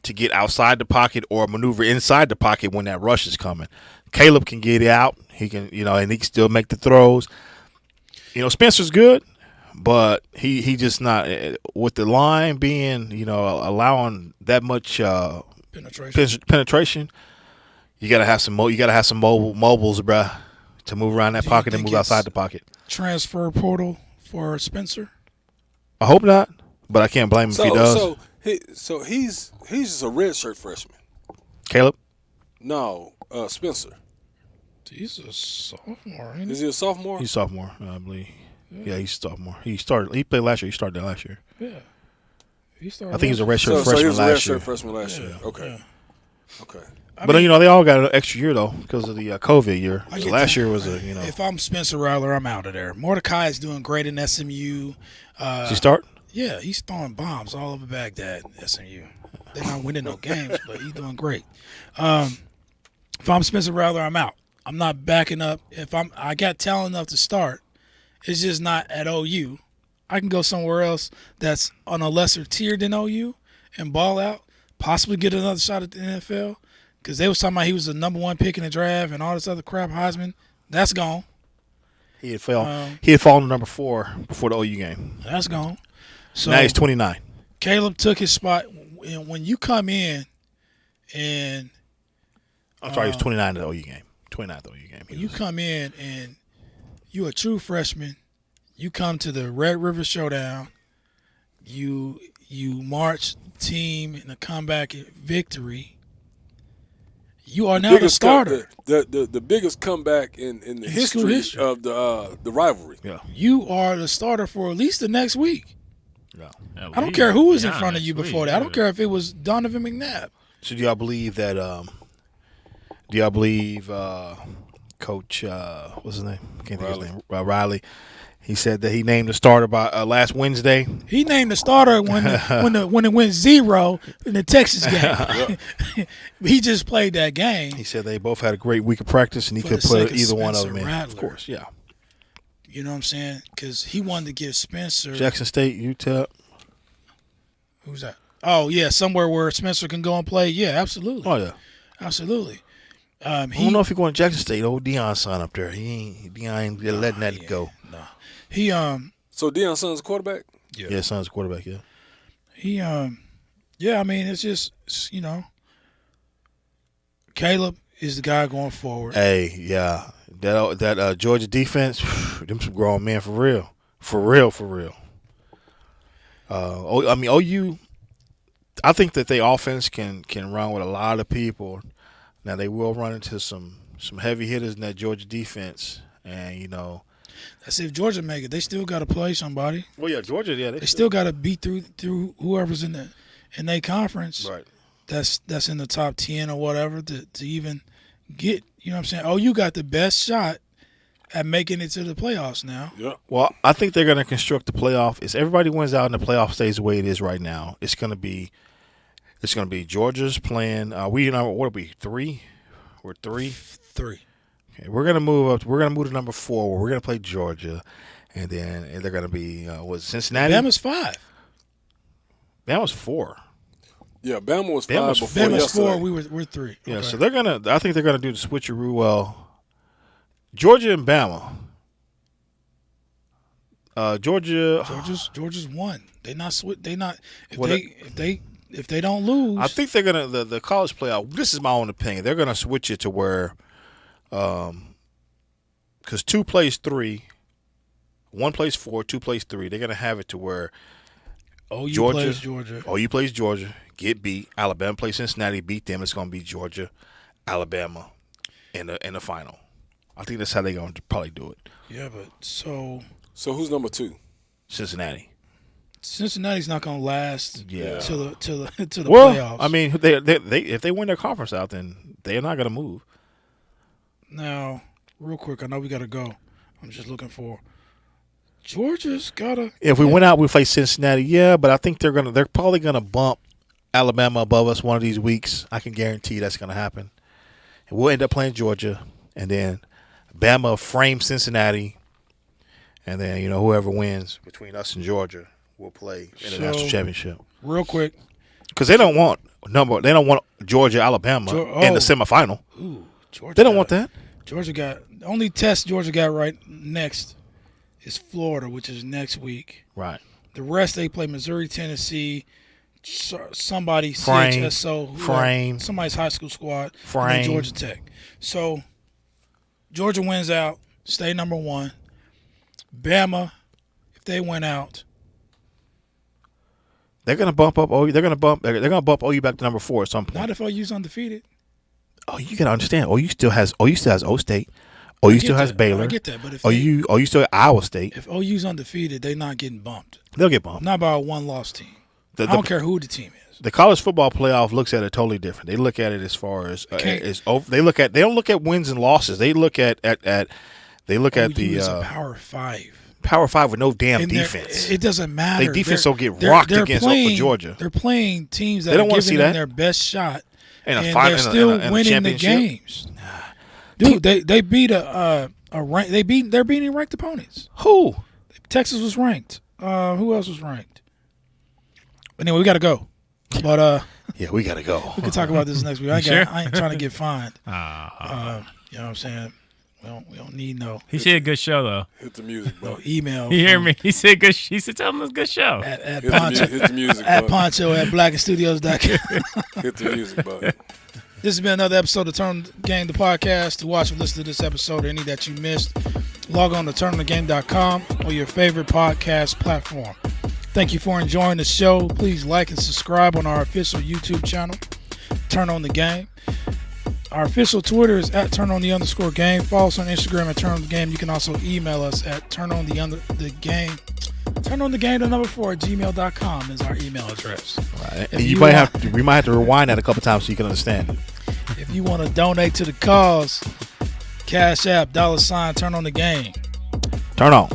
A: to get outside the pocket or maneuver inside the pocket when that rush is coming. Caleb can get out. He can, and he can still make the throws. Spencer's good, but he just not with the line being, allowing that much penetration. You gotta have some mobiles, bruh, to move around that pocket and move outside the pocket.
B: Transfer portal for Spencer?
A: I hope not, but I can't blame him if he does.
C: So he's just a redshirt freshman.
A: Caleb?
C: No, Spencer.
B: He's a sophomore, ain't he?
C: Is he a sophomore?
A: He's sophomore, I believe. Yeah, he's sophomore. He played last year. He started that last year.
B: Yeah. He started.
A: I think he's a redshirt
C: So he
A: freshman
C: was a
A: last year.
C: redshirt freshman last year. Okay.
B: Yeah.
C: Okay.
A: But they all got an extra year though because of the COVID year. So last year was
B: If I'm Spencer Rattler, I'm out of there. Mordecai is doing great in SMU.
A: Does he start?
B: Yeah, he's throwing bombs all over Baghdad. SMU. They're not winning no games, but he's doing great. If I'm Spencer Rattler, I'm out. I'm not backing up. I got talent enough to start, it's just not at OU. I can go somewhere else that's on a lesser tier than OU and ball out, possibly get another shot at the NFL. Because they was talking about he was the number 1 pick in the draft and all this other crap. Heisman, that's gone.
A: He had fallen to number 4 before the OU game.
B: That's gone. So
A: now he's 29.
B: Caleb took his spot. And when you come in and
A: I'm sorry, he was 29 at the OU game. 29 at the OU game.
B: When you come in and you're a true freshman, you come to the Red River Showdown, you march the team in a comeback victory. You are now the starter.
C: The biggest comeback in the history of the rivalry.
A: Yeah.
B: You are the starter for at least the next week.
A: Yeah.
B: I don't care who was in front of you before that. I don't care if it was Donovan McNabb.
A: So do y'all believe that Coach what's his name? I can't think of his name. Riley. He said that he named the starter by last Wednesday.
B: He named the starter when it went 0 in the Texas game. He just played that game.
A: He said they both had a great week of practice, and he could put either one of them in.
B: Rattler.
A: Of course, yeah.
B: You know what I'm saying? Because he wanted to give Spencer.
A: Jackson State, UTEP.
B: Who's that? Oh, yeah, somewhere where Spencer can go and play. Yeah, absolutely.
A: Oh, yeah.
B: Absolutely.
A: I don't know if he's going to Jackson State. Old Deion son up there. Deion ain't letting that go.
B: No. He
C: So Deion's son's a quarterback?
A: Yeah, son's a quarterback, yeah.
B: He yeah, I mean it's just Caleb is the guy going forward.
A: Hey, yeah. That Georgia defense, them some grown men for real. For real. OU, I think that their offense can run with a lot of people Now they will run into some heavy hitters in that Georgia defense, and
B: That's if Georgia make it. They still got to play somebody.
A: Well, yeah, Georgia, yeah,
B: they still got to beat through whoever's in their conference.
A: Right.
B: That's in the top 10 or whatever to even get. You know what I'm saying? Oh, you got the best shot at making it to the playoffs now.
C: Yeah.
A: Well, I think they're going to construct the playoff. If everybody wins out and the playoff stays the way it is right now, it's going to be Georgia's playing. What are we, 3? We're 3.
B: 3.
A: Okay, we're gonna move up. We're gonna move to number 4. Where we're gonna play Georgia, and they're gonna be Cincinnati.
B: Bama's 5.
A: Bama's 4.
C: Yeah, Bama was 5 before
B: Bama's
C: yesterday.
B: 4. We're 3.
A: Yeah,
B: Okay.
A: so I think they're gonna do the switcheroo. Well, Georgia and Bama.
B: Georgia's 1. They not. If they don't lose.
A: I think they're gonna the college playoff. This is my own opinion. They're gonna switch it to where, because 2 plays 3, 1 plays 4, 2 plays 3. They're gonna have it to where
B: OU plays Georgia.
A: OU plays Georgia, get beat. Alabama plays Cincinnati, beat them. It's gonna be Georgia, Alabama, in the final. I think that's how they're gonna probably do it.
B: Yeah, but so
C: who's number 2?
A: Cincinnati.
B: Cincinnati's not gonna last.
A: Yeah.
B: To the
A: Well,
B: playoffs.
A: I mean, they if they win their conference out, then they're not gonna move.
B: Now, real quick, I know we gotta go. I'm just looking for Georgia's gotta.
A: If we went out, we play Cincinnati. Yeah, but I think they're probably gonna bump Alabama above us one of these weeks. I can guarantee that's gonna happen. And we'll end up playing Georgia, and then Bama frame Cincinnati, and then whoever wins between us and Georgia will play in the national championship.
B: Real quick,
A: because they don't want Georgia, Alabama in the semifinal.
B: Ooh, Georgia.
A: They don't want that.
B: Georgia got the only test Georgia got right next is Florida, which is next week.
A: Right.
B: The rest they play Missouri, Tennessee, somebody
A: Frame,
B: CHSO, somebody's high school squad, and then Georgia Tech. So Georgia wins out, stay number 1. Bama, if they win out,
A: they're gonna bump up OU. They're gonna bump OU back to number 4 at some point.
B: not if OU's undefeated.
A: Oh, you gotta understand. OU still has O State. OU still has Baylor.
B: I get that, but if
A: OU still has Iowa State.
B: if OU's undefeated, they're not getting bumped.
A: They'll get bumped.
B: Not by a 1-loss team. I don't care who the team is.
A: The college football playoff looks at it totally different. They look at it as far as they don't look at wins and losses. They look at the
B: is a Power 5.
A: Power 5 with no damn
B: And
A: defense.
B: it doesn't matter.
A: Their defense will get rocked against Georgia.
B: They're playing teams that
A: They don't
B: are
A: wanna see
B: giving them
A: that.
B: their best shot,
A: And
B: they're still winning the games. Dude, they beat they're beating ranked opponents.
A: Who?
B: Texas was ranked. Who else was ranked? Anyway, we got to go. But
A: yeah, we gotta go.
B: we can talk about this next week. I ain't trying to get fined. You know
D: Ah.
B: what I'm saying? We don't need no
D: He said good show though.
C: Hit the music button.
B: email.
D: You hear me? He said good. He said tell him it's a good show.
B: At
C: Hit
B: Poncho
C: the music
B: at
C: button.
B: Poncho at blackenstudios.com.
C: Hit the music button.
B: This has been another episode of Turn on the Game, the podcast. To watch or listen to this episode or any that you missed, log on to turnonthegame.com or your favorite podcast platform. Thank you for enjoying the show. Please like and subscribe on our official YouTube channel, Turn on the Game. Our official Twitter is at @turn_on_the_game. Follow us on Instagram at Turn on the Game. You can also email us at @turn_on_the_game. turn_on_the_game 4 @gmail.com is our email address.
A: Right. We might have to rewind that a couple times so you can understand it.
B: If you want to donate to the cause, Cash App, $, Turn on the Game.
A: Turn on.